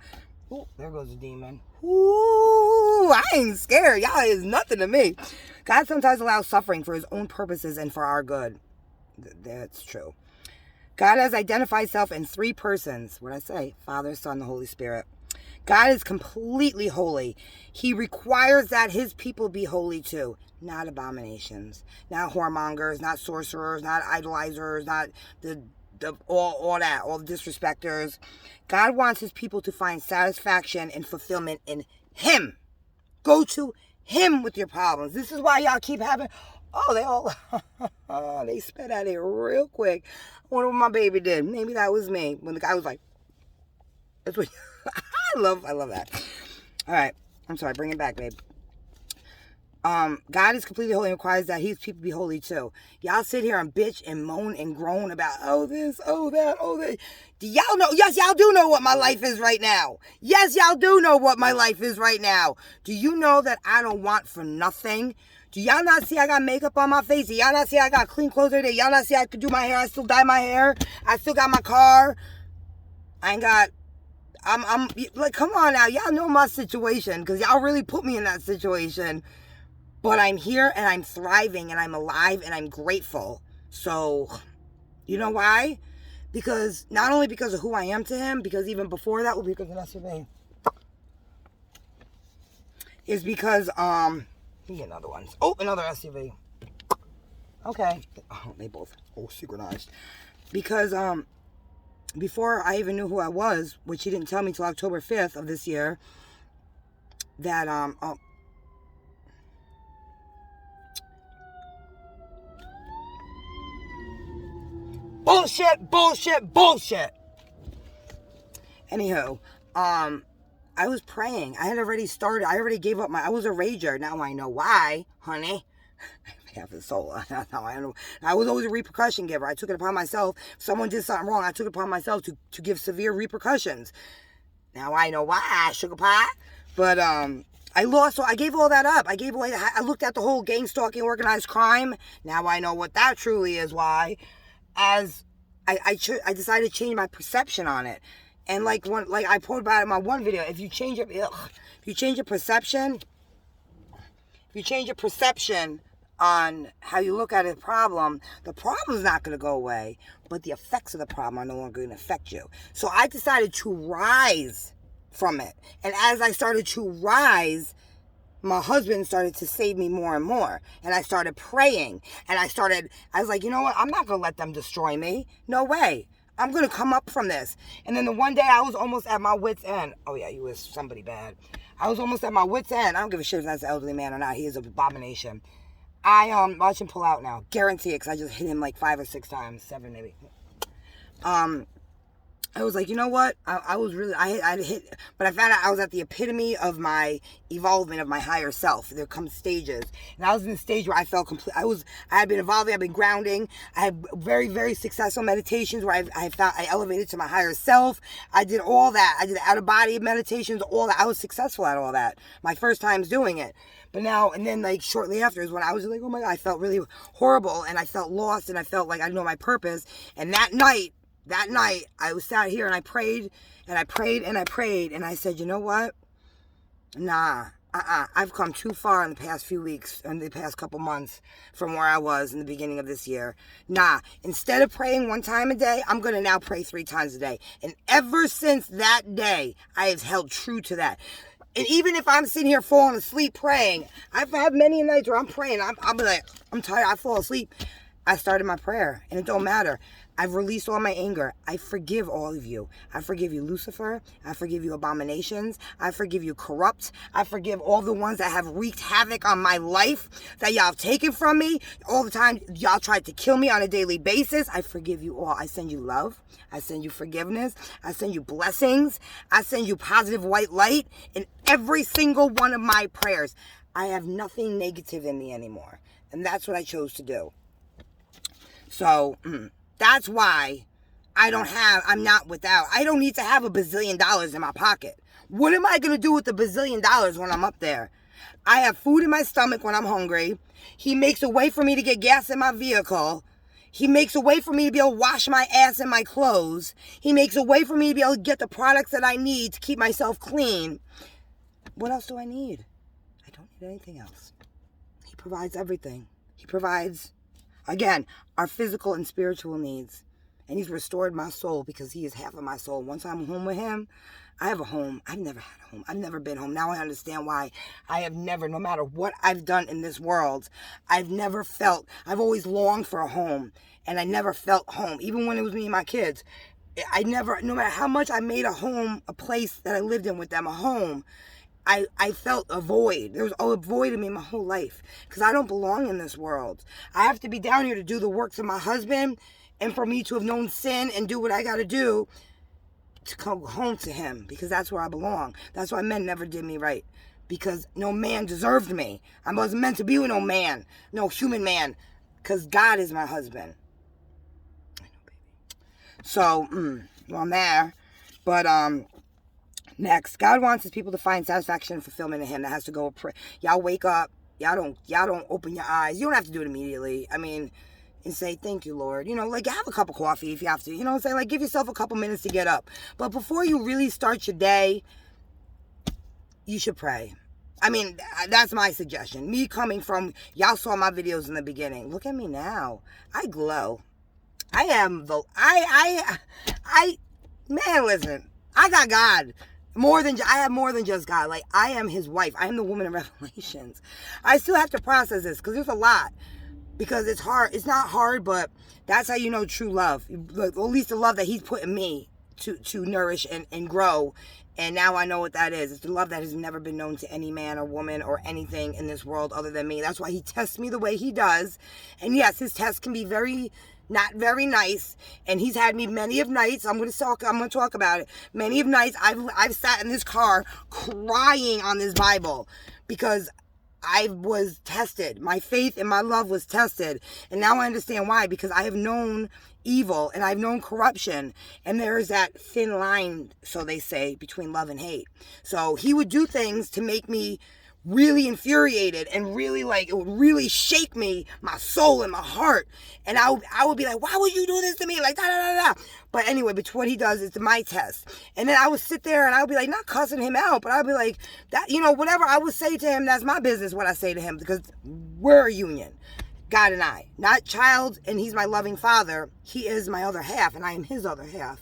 Ooh, there goes the demon. Ooh, I ain't scared. Y'all is nothing to me. God sometimes allows suffering for his own purposes and for our good. That's true. God has identified himself in 3 persons. What I say? Father, Son, the Holy Spirit. God is completely holy. He requires that his people be holy too. Not abominations. Not whoremongers. Not sorcerers. Not idolizers. Not all that. All the disrespecters. God wants his people to find satisfaction and fulfillment in him. Go to him with your problems. This is why y'all keep having... Oh, they all... they spit at it real quick. I wonder what my baby did. Maybe that was me. When the guy was like... That's what... I love that. All right. I'm sorry. Bring it back, babe. God is completely holy and requires that his people be holy too. Y'all sit here and bitch and moan and groan about, oh this, oh that, oh that. Do y'all know? Yes, y'all do know what my life is right now. Yes, y'all do know what my life is right now. Do you know that I don't want for nothing? Do y'all not see I got makeup on my face? Do y'all not see I got clean clothes every day? Y'all not see I could do my hair? I still dye my hair. I still got my car. I ain't got... I'm like, come on now. Y'all know my situation because y'all really put me in that situation. But I'm here and I'm thriving and I'm alive and I'm grateful. So, you know why? Because, not only because of who I am to him, because even before that, because of SUV. Is because, let me get another one. Oh, another SUV. Okay. Oh, they both, synchronized. Because, before I even knew who I was, which he didn't tell me till October 5th of this year, that, bullshit. Anywho, I was praying. I had already started. I already gave up I was a rager. Now I know why, honey. Half the soul. Now I know. I was always a repercussion giver. I took it upon myself. If someone did something wrong, I took it upon myself to give severe repercussions. Now I know why, sugar pie. But I lost. So I gave all that up. I looked at the whole gang stalking, organized crime. Now I know what that truly is. Why? As I decided to change my perception on it. And like I put about it in my one video, if you change your perception, on how you look at a problem, the problem's not going to go away, but the effects of the problem are no longer going to affect you. So I decided to rise from it. And as I started to rise, my husband started to save me more and more. And I started praying. And I was like, you know what? I'm not going to let them destroy me. No way. I'm going to come up from this. And then the one day I was almost at my wit's end. Oh yeah, he was somebody bad. I was almost at my wit's end. I don't give a shit if that's an elderly man or not. He is an abomination. I watch him pull out now. Guarantee it, because I just hit him like 5 or 6 times. 7 maybe. I was like, you know what? I hit, but I found out I was at the epitome of my evolvement of my higher self. There come stages. And I was in the stage where I felt complete. I had been evolving, I've been grounding. I had very, very successful meditations where I elevated to my higher self. I did all that. I did out of body meditations, all that. I was successful at all that. My first times doing it. But now, and then like shortly after is when I was like, oh my God, I felt really horrible and I felt lost and I felt like I didn't know my purpose. And that night, I was sat here and I prayed and I prayed and I prayed and I said, you know what? Nah, I've come too far in the past few weeks, in the past couple months from where I was in the beginning of this year. Nah, instead of praying 1 time a day, I'm going to now pray 3 times a day. And ever since that day, I have held true to that. And even if I'm sitting here falling asleep praying, I've had many nights where I'm praying, I'm like, I'm tired, I fall asleep. I started my prayer, and it don't matter. I've released all my anger. I forgive all of you. I forgive you, Lucifer. I forgive you, abominations. I forgive you, corrupt. I forgive all the ones that have wreaked havoc on my life, that y'all have taken from me. All the time, y'all tried to kill me on a daily basis. I forgive you all. I send you love. I send you forgiveness. I send you blessings. I send you positive white light in every single one of my prayers. I have nothing negative in me anymore. And that's what I chose to do. So, that's why I'm not without. I don't need to have $1 bazillion in my pocket. What am I going to do with $1 bazillion when I'm up there? I have food in my stomach when I'm hungry. He makes a way for me to get gas in my vehicle. He makes a way for me to be able to wash my ass and my clothes. He makes a way for me to be able to get the products that I need to keep myself clean. What else do I need? I don't need anything else. He provides everything. He provides, again, our physical and spiritual needs. And he's restored my soul because he is half of my soul. Once I'm home with him, I have a home. I've never had a home. I've never been home. Now I understand why I have never, no matter what I've done in this world, I've always longed for a home. And I never felt home. Even when it was me and my kids. No matter how much I made a home, a place that I lived in with them, a home, I felt a void. There was a void in me my whole life. Because I don't belong in this world. I have to be down here to do the works of my husband. And for me to have known sin and do what I got to do to come home to him. Because that's where I belong. That's why men never did me right. Because no man deserved me. I wasn't meant to be with no man. No human man. Because God is my husband. I know, baby. So, well, I'm there. But, next, God wants his people to find satisfaction and fulfillment in him. That has to go pray. Y'all wake up. Y'all don't open your eyes. You don't have to do it immediately. I mean, and say, thank you, Lord. You know, like, have a cup of coffee if you have to. You know what I'm saying? Like, give yourself a couple minutes to get up. But before you really start your day, you should pray. I mean, that's my suggestion. Me coming from, y'all saw my videos in the beginning. Look at me now. I glow. I am the, man, listen. I got God. I have more than just God. Like, I am his wife. I am the woman of Revelations. I still have to process this because there's a lot. Because it's hard. It's not hard, but that's how you know true love. At least the love that he's put in me to nourish and grow. And now I know what that is. It's the love that has never been known to any man or woman or anything in this world other than me. That's why he tests me the way he does. And yes, his tests can be very not very nice, and he's had me many of nights. I'm gonna talk about it. Many of nights I've sat in this car crying on this Bible because I was tested. My faith and my love was tested. And now I understand why. Because I have known evil and I've known corruption. And there is that thin line, so they say, between love and hate. So he would do things to make me really infuriated and really it would really shake me, my soul and my heart. And I would be like, why would you do this to me? Like, da da da da. But anyway, but what he does is my test. And then I would sit there and I would be like, not cussing him out, but I would be like, that, whatever I would say to him, that's my business what I say to him, because we're a union. God and I. Not child, and he's my loving father. He is my other half, and I am his other half.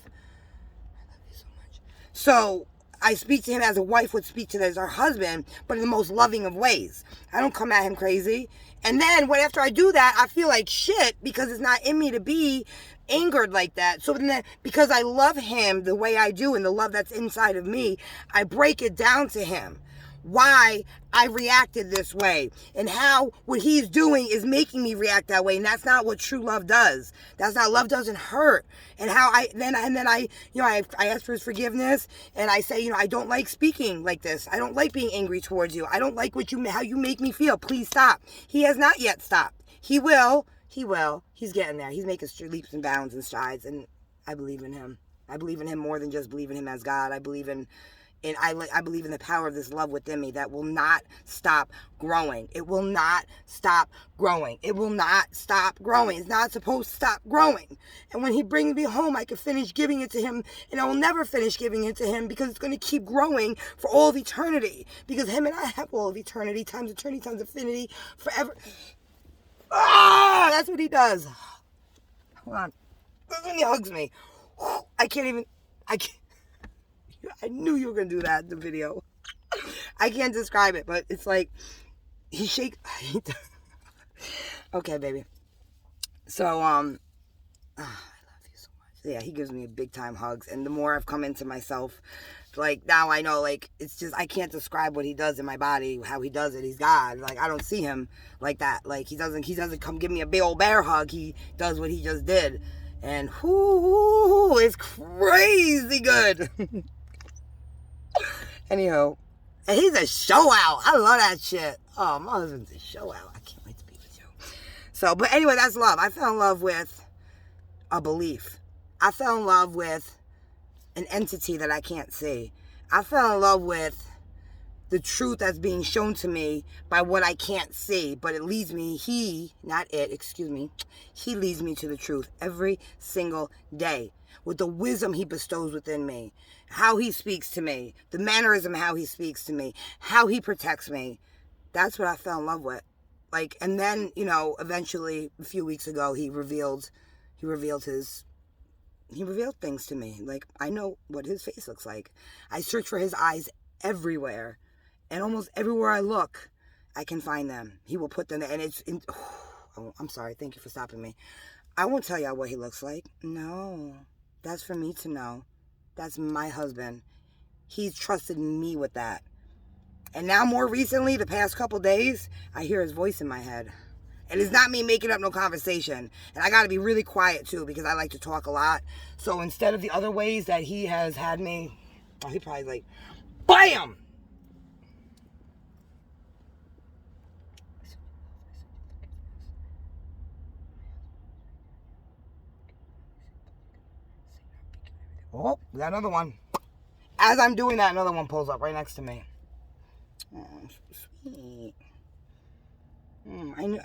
I love you so much. So I speak to him as a wife would speak to her husband, but in the most loving of ways. I don't come at him crazy. And then after I do that, I feel like shit because it's not in me to be angered like that. So then, because I love him the way I do and the love that's inside of me, I break it down to him. Why I reacted this way and how what he's doing is making me react that way, and that's not what true love does. That's not, love doesn't hurt. And how I ask for his forgiveness, and I say, I don't like speaking like this. I don't like being angry towards you. I don't like how you make me feel. Please stop. He has not yet stopped. He will. He's getting there. He's making leaps and bounds and strides, and I believe in him. I believe in him more than just believe in him as God. I believe in I believe in the power of this love within me that will not stop growing. It will not stop growing. It will not stop growing. It's not supposed to stop growing. And when he brings me home, I can finish giving it to him, and I will never finish giving it to him because it's going to keep growing for all of eternity. Because him and I have all of eternity, times eternity, times infinity, forever. Ah, that's what he does. Hold on. That's when he hugs me. I can't. I knew you were going to do that in the video. I can't describe it, but it's like, he shakes. Okay, baby. So, I love you so much. Yeah, he gives me big time hugs. And the more I've come into myself, now I know, it's just, I can't describe what he does in my body, how he does it. He's God. I don't see him like that. He doesn't come give me a big old bear hug. He does what he just did. And, it's crazy good. Anyhow, and he's a show out. I love that shit. Oh, my husband's a show out. I can't wait to be with you. So, but anyway, that's love. I fell in love with a belief. I fell in love with an entity that I can't see. I fell in love with the truth that's being shown to me by what I can't see, but it leads me, he leads me to the truth every single day with the wisdom he bestows within me, how he speaks to me, the mannerism, how he speaks to me, how he protects me. That's what I fell in love with. And then, eventually a few weeks ago, he revealed things to me. I know what his face looks like. I search for his eyes everywhere. And almost everywhere I look, I can find them. He will put them there. And I'm sorry. Thank you for stopping me. I won't tell y'all what he looks like. No. That's for me to know. That's my husband. He's trusted me with that. And now more recently, the past couple days, I hear his voice in my head. And it's not me making up no conversation. And I got to be really quiet, too, because I like to talk a lot. So instead of the other ways that he has had me, he probably BAM! Oh, we got another one. As I'm doing that, another one pulls up right next to me. Oh, so sweet.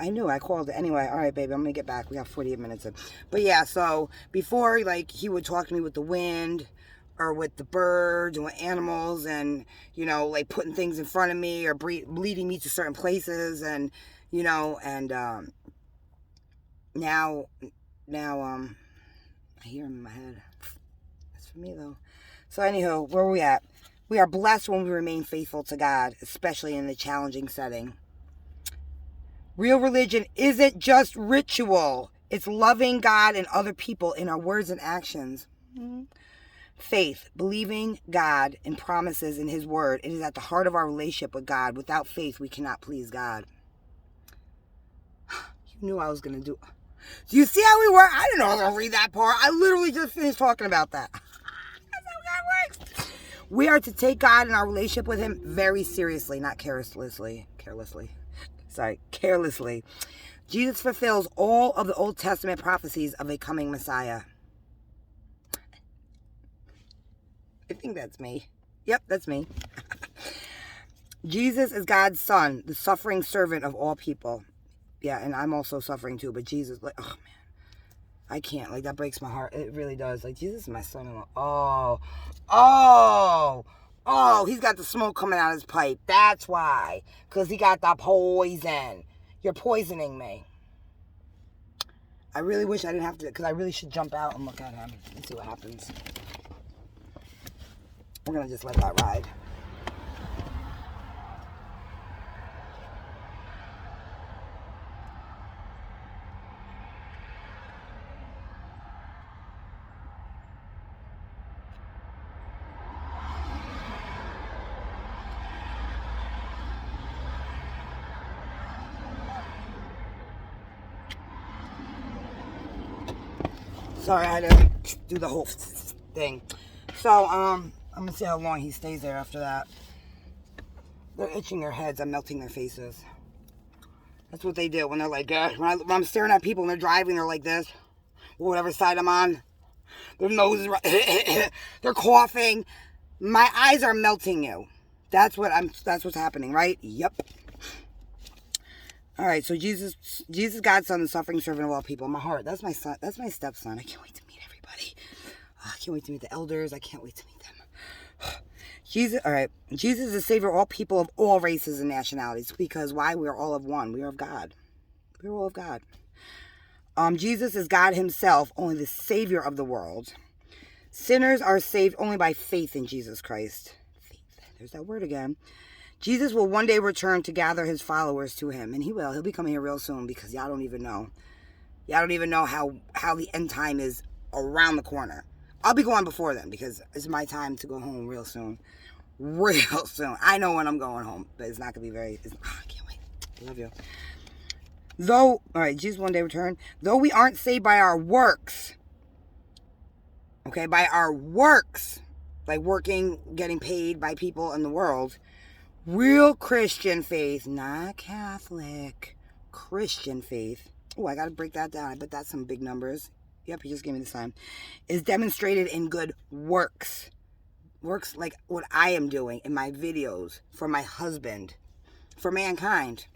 I knew. I called it. Anyway, all right, baby, I'm going to get back. We got 48 minutes in. But yeah, so before, he would talk to me with the wind or with the birds and with animals and, putting things in front of me or leading me to certain places and, now I hear him in my head. For me though. So anywho, where are we at? We are blessed when we remain faithful to God, especially in a challenging setting. Real religion isn't just ritual. It's loving God and other people in our words and actions. Faith, believing God and promises in his word. It is at the heart of our relationship with God. Without faith, we cannot please God. You knew I was going to do. Do you see how we work? I didn't know I was going to read that part. I literally just finished talking about that. That's how God works. We are to take God and our relationship with him very seriously, not carelessly. Carelessly. Jesus fulfills all of the Old Testament prophecies of a coming Messiah. I think that's me. Yep, that's me. Jesus is God's son, the suffering servant of all people. Yeah, and I'm also suffering too, but Jesus, like, oh man, I can't, like, that breaks my heart. It really does. Like, Jesus is my son-in-law. Oh, he's got the smoke coming out of his pipe. That's why. Because he got the poison. You're poisoning me. I really wish I didn't have to, because I really should jump out and look at him and see what happens. We're going to just let that ride. Sorry, I had to do the whole thing. So, I'm going to see how long he stays there after that. They're itching their heads. I'm melting their faces. That's what they do when they're like, when I'm staring at people and they're driving, they're like this. Whatever side I'm on. Their nose is right. They're coughing. My eyes are melting you. That's what's happening, right? Yep. All right, so Jesus, God's son, the suffering servant of all people. My heart, that's my son, that's my stepson. I can't wait to meet everybody. I can't wait to meet the elders. I can't wait to meet them. Jesus, all right, Jesus is the savior of all people of all races and nationalities. Because why? We are all of one. We are of God. We are all of God. Jesus is God himself, only the savior of the world. Sinners are saved only by faith in Jesus Christ. Faith. There's that word again. Jesus will one day return to gather his followers to him. And he will. He'll be coming here real soon because y'all don't even know. Y'all don't even know how the end time is around the corner. I'll be going before then because it's my time to go home real soon. Real soon. I know when I'm going home. But it's not going to be I can't wait. I love you. All right, Jesus one day return. Though we aren't saved by our works. Okay, by our works. Like working, getting paid by people in the world. Real Christian faith, not Catholic, Christian faith. Oh, I got to break that down. I bet that's some big numbers. Yep, you just gave me the sign. Is demonstrated in good works. Works like what I am doing in my videos for my husband, for mankind,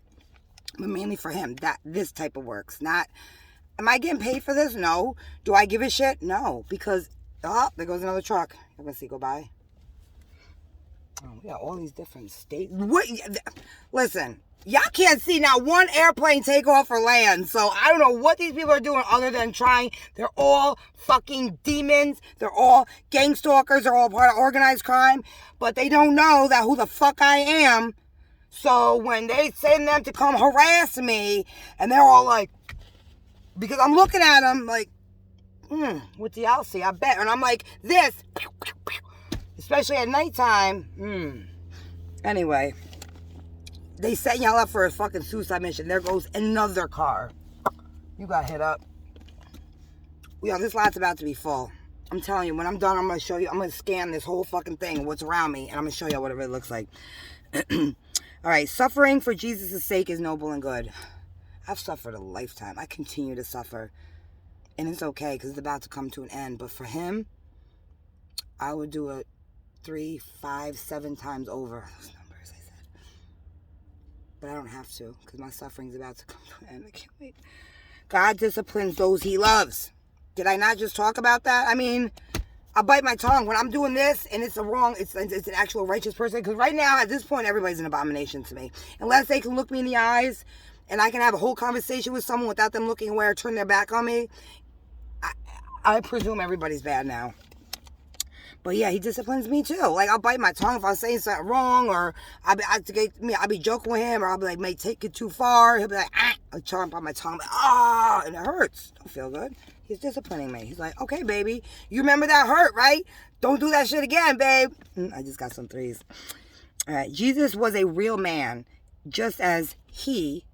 but mainly for him. This type of works. Not, am I getting paid for this? No. Do I give a shit? No. Because, there goes another truck. I'm going to see, go by. Oh, we got all these different states. Listen, y'all can't see now one airplane take off or land. So I don't know what these people are doing other than trying. They're all fucking demons. They're all gang stalkers. They're all part of organized crime. But they don't know that who the fuck I am. So when they send them to come harass me, and they're all like, because I'm looking at them like, what do y'all see? I bet. And I'm like, this. Especially at nighttime. Anyway, they set y'all up for a fucking suicide mission. There goes another car. You got hit up. Yo, this lot's about to be full. I'm telling you, when I'm done, I'm going to show you. I'm going to scan this whole fucking thing, what's around me, and I'm going to show you what it really looks like. All right, suffering for Jesus' sake is noble and good. I've suffered a lifetime. I continue to suffer. And it's okay, because it's about to come to an end. But for him, I would do it 3, 5, 7 times over. Those numbers I said. But I don't have to, because my suffering's about to come to an end. I can't wait. God disciplines those he loves. Did I not just talk about that? I mean, I'll bite my tongue when I'm doing this and it's an actual righteous person. Because right now, at this point, everybody's an abomination to me. Unless they can look me in the eyes and I can have a whole conversation with someone without them looking away or turn their back on me. I presume everybody's bad now. But yeah, he disciplines me too. Like, I'll bite my tongue if I'm saying something wrong, or I'll be joking with him, or I'll be like, may take it too far. He'll be like, I'll chomp on my tongue, like, and it hurts. Don't feel good. He's disciplining me. He's like, okay, baby, you remember that hurt, right? Don't do that shit again, babe. I just got some 3s. All right, Jesus was a real man, just as he,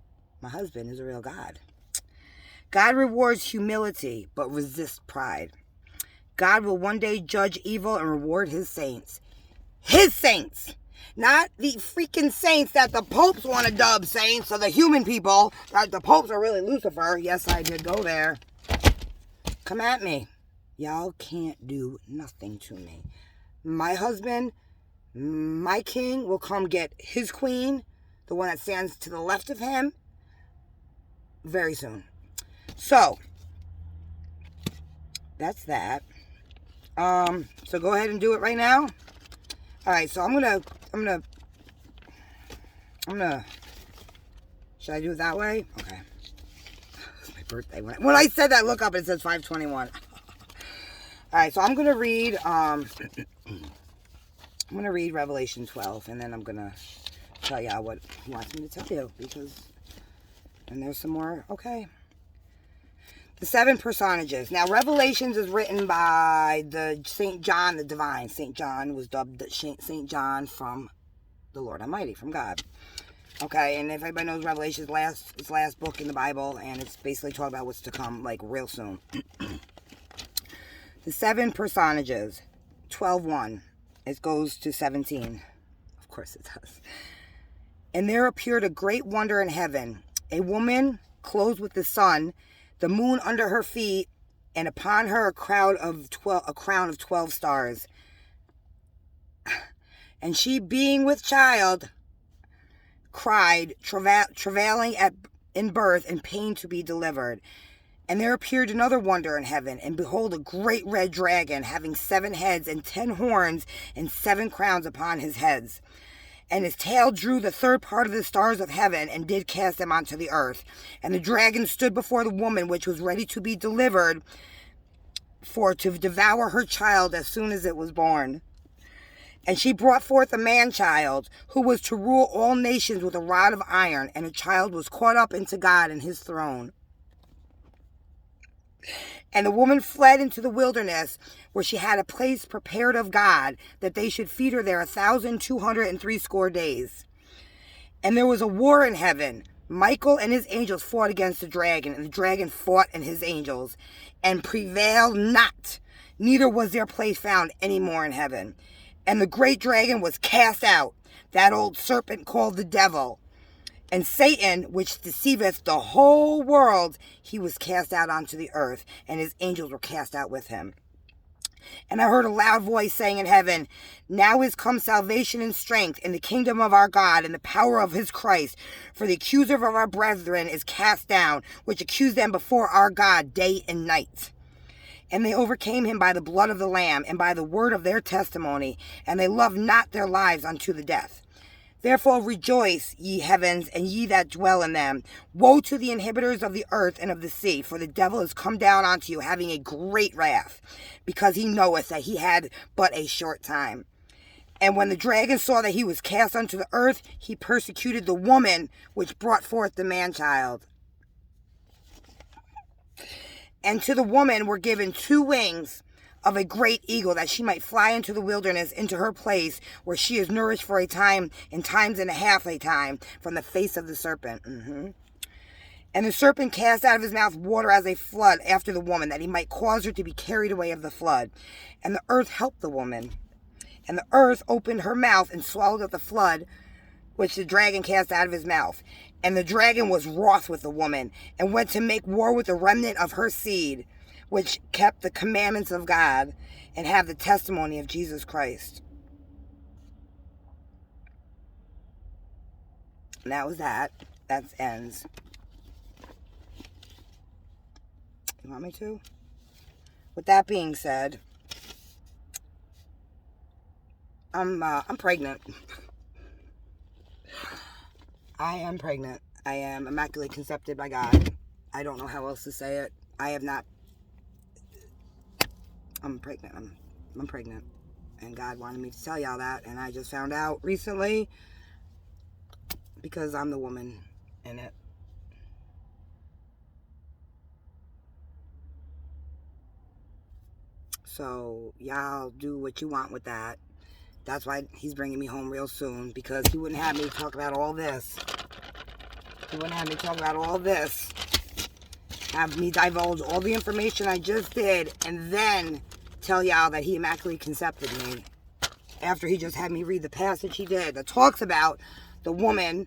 my husband, is a real God. God rewards humility, but resists pride. God will one day judge evil and reward his saints. His saints! Not the freaking saints that the popes want to dub saints, or the human people. The popes are really Lucifer. Yes, I did go there. Come at me. Y'all can't do nothing to me. My husband, my king, will come get his queen, the one that stands to the left of him, very soon. So, that's that. So go ahead and do it right now. Alright, so I'm gonna, should I do it that way? Okay. It's my birthday. When I said that, look up, it says 521. Alright, so I'm gonna read, Revelation 12, and then I'm gonna tell y'all what he wants me to tell you, because, and there's some more, okay. The 7 personages. Now, Revelations is written by the St. John the Divine. St. John was dubbed St. John from the Lord Almighty, from God. Okay, and if anybody knows Revelation's last book in the Bible, and it's basically talking about what's to come, like, real soon. The 7 personages. 12:1. It goes to 17. Of course it does. And there appeared a great wonder in heaven. A woman clothed with the sun, the moon under her feet, and upon her a crown of 12 stars. And she, being with child, cried, travailing in birth and pain to be delivered. And there appeared another wonder in heaven, and behold, a great red dragon, having 7 heads and 10 horns and 7 crowns upon his heads. And his tail drew the 3rd part of the stars of heaven, and did cast them onto the earth. And the dragon stood before the woman, which was ready to be delivered, for to devour her child as soon as it was born. And she brought forth a man-child, who was to rule all nations with a rod of iron, and the child was caught up into God and his throne. And the woman fled into the wilderness, where she had a place prepared of God, that they should feed her there 1,260 days. And there was a war in heaven. Michael and his angels fought against the dragon, and the dragon fought and his angels, and prevailed not. Neither was their place found any more in heaven. And the great dragon was cast out, that old serpent called the devil, and Satan, which deceiveth the whole world, he was cast out onto the earth, and his angels were cast out with him. And I heard a loud voice saying in heaven, Now is come salvation and strength in the kingdom of our God and the power of his Christ. For the accuser of our brethren is cast down, which accused them before our God day and night. And they overcame him by the blood of the Lamb and by the word of their testimony, and they loved not their lives unto the death. Therefore rejoice, ye heavens, and ye that dwell in them. Woe to the inhabitants of the earth and of the sea, for the devil is come down unto you, having a great wrath, because he knoweth that he had but a short time. And when the dragon saw that he was cast unto the earth, he persecuted the woman which brought forth the man-child. And to the woman were given 2 wings of a great eagle, that she might fly into the wilderness, into her place, where she is nourished for a time, and times and a half a time, from the face of the serpent. And the serpent cast out of his mouth water as a flood after the woman, that he might cause her to be carried away of the flood. And the earth helped the woman. And the earth opened her mouth and swallowed up the flood, which the dragon cast out of his mouth. And the dragon was wroth with the woman, and went to make war with the remnant of her seed, which kept the commandments of God, and have the testimony of Jesus Christ. And that was that. That ends. You want me to? With that being said, I'm pregnant. I am pregnant. I am immaculately conceived by God. I don't know how else to say it. I'm pregnant. I'm pregnant. And God wanted me to tell y'all that. And I just found out recently, because I'm the woman in it. So y'all do what you want with that. That's why he's bringing me home real soon, because he wouldn't have me talk about all this. He wouldn't have me talk about all this have me divulge all the information I just did, and then tell y'all that he immaculately concepted me after he just had me read the passage he did that talks about the woman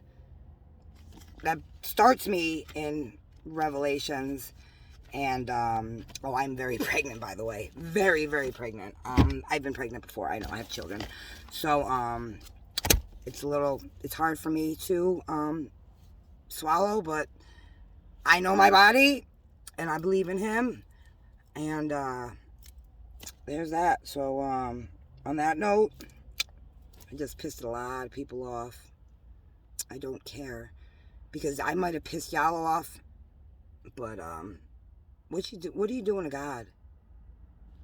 that starts me in Revelations. And, oh, I'm very pregnant, by the way. Very, very pregnant. I've been pregnant before. I know, I have children. So, it's hard for me to, swallow, but I know my body, and I believe in him, and, there's that. So, on that note, I just pissed a lot of people off. I don't care, because I might have pissed y'all off, but, what are you doing to God?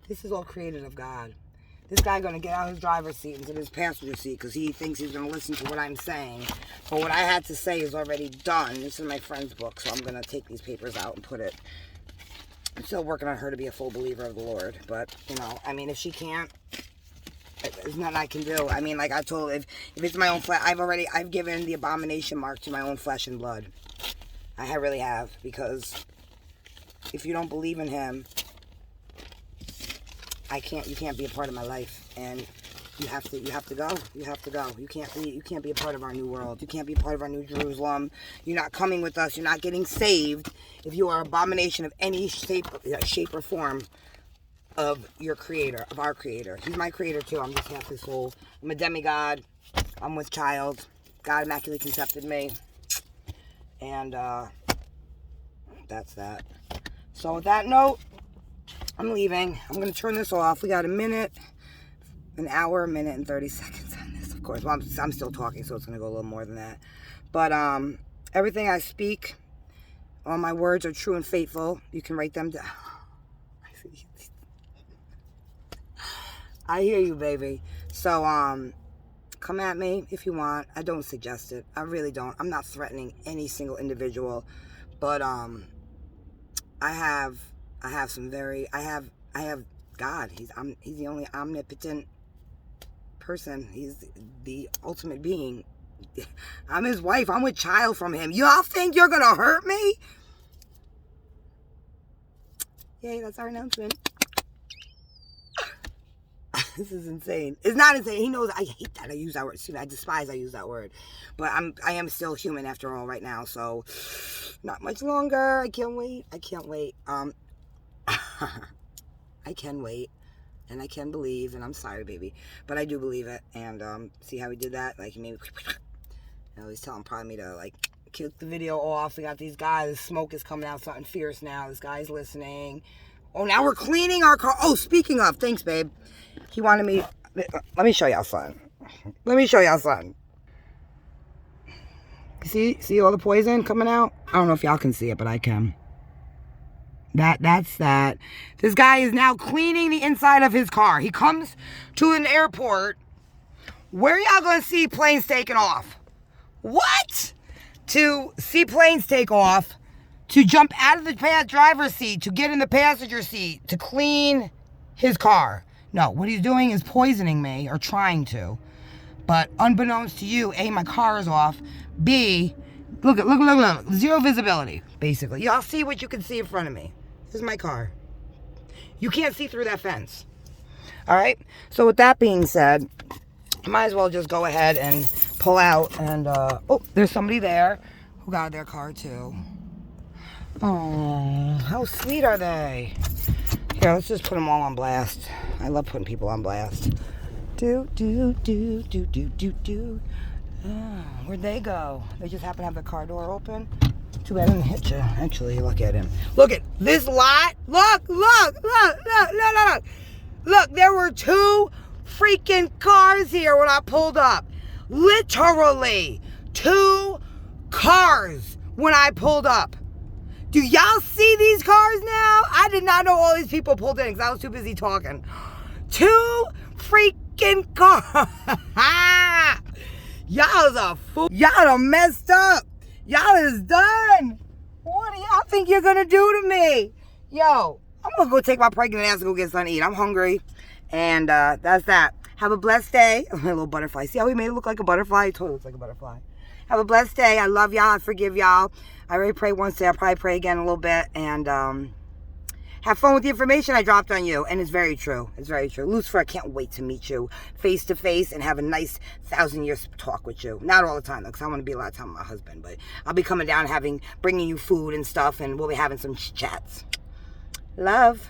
This is all created of God. This guy gonna get out of his driver's seat into his passenger seat because he thinks he's gonna listen to what I'm saying. But what I had to say is already done. This is my friend's book, so I'm gonna take these papers out and put it. I'm still working on her to be a full believer of the Lord, but you know, I mean, if she can't, there's nothing I can do. I mean, like I told, if it's my own flesh, I've given the abomination mark to my own flesh and blood. I really have, because if you don't believe in him, you can't be a part of my life, and you have to go. You have to go. You can't be a part of our new world. You can't be a part of our new Jerusalem. You're not coming with us. You're not getting saved if you are an abomination of any shape or form of your creator, of our creator. He's my creator too. I'm just half his soul. I'm a demigod. I'm with child. God immaculately concepted me. And that's that. So with that note, I'm leaving. I'm going to turn this off. We got an hour, a minute, and 30 seconds on this, of course. Well, I'm still talking, so it's going to go a little more than that. But everything I speak, all my words are true and faithful. You can write them down. I hear you, baby. So, come at me if you want. I don't suggest it. I really don't. I'm not threatening any single individual. But, I have God. He's the only omnipotent person. He's the ultimate being. I'm his wife. I'm with child from him. Y'all think you're gonna hurt me? Yay, that's our announcement. This is insane. It's not insane. He knows I hate that I use that word. I despise I use that word. But I am still human after all right now. So not much longer. I can't wait. I can't wait. I can wait. And I can believe. And I'm sorry, baby. But I do believe it. And see how we did that? Like, he made me... he's telling probably me to, like, kick the video off. We got these guys. The smoke is coming out something fierce now. This guy's listening. Oh, now we're cleaning our car. Oh, speaking of. Thanks, babe. He wanted me... Let me show y'all something. Let me show y'all something. See all the poison coming out? I don't know if y'all can see it, but I can. That's that. This guy is now cleaning the inside of his car. He comes to an airport. Where y'all gonna see planes taking off? What? To see planes take off, to jump out of the driver's seat, to get in the passenger seat, to clean his car. No, what he's doing is poisoning me, or trying to. But unbeknownst to you, A, my car is off. B, look, zero visibility, basically. Y'all see what you can see in front of me. This is my car. You can't see through that fence. All right? So with that being said, I might as well just go ahead and pull out. And, oh, there's somebody there who got their car too. Oh, how sweet are they? Here, let's just put them all on blast. I love putting people on blast. Oh, where'd they go? They just happen to have the car door open. Too bad I didn't hit you. Actually, look at him. Look at this lot. Look. Look, there were 2 freaking cars here when I pulled up. Literally 2 cars when I pulled up. Do y'all see these cars now? I did not know all these people pulled in because I was too busy talking. 2 freaking cars. Y'all is a fool. Y'all done messed up. Y'all is done. What do y'all think you're going to do to me? Yo, I'm going to go take my pregnant ass and go get something to eat. I'm hungry. And that's that. Have a blessed day. Oh, my little butterfly. See how we made it look like a butterfly? It totally looks like a butterfly. Have a blessed day. I love y'all. I forgive y'all. I already prayed once today. I'll probably pray again in a little bit. And have fun with the information I dropped on you. And it's very true. It's very true. Lucifer, I can't wait to meet you face to face and have a nice 1,000-year talk with you. Not all the time, though, because I want to be a lot of time with my husband. But I'll be coming down, bringing you food and stuff, and we'll be having some chats. Love.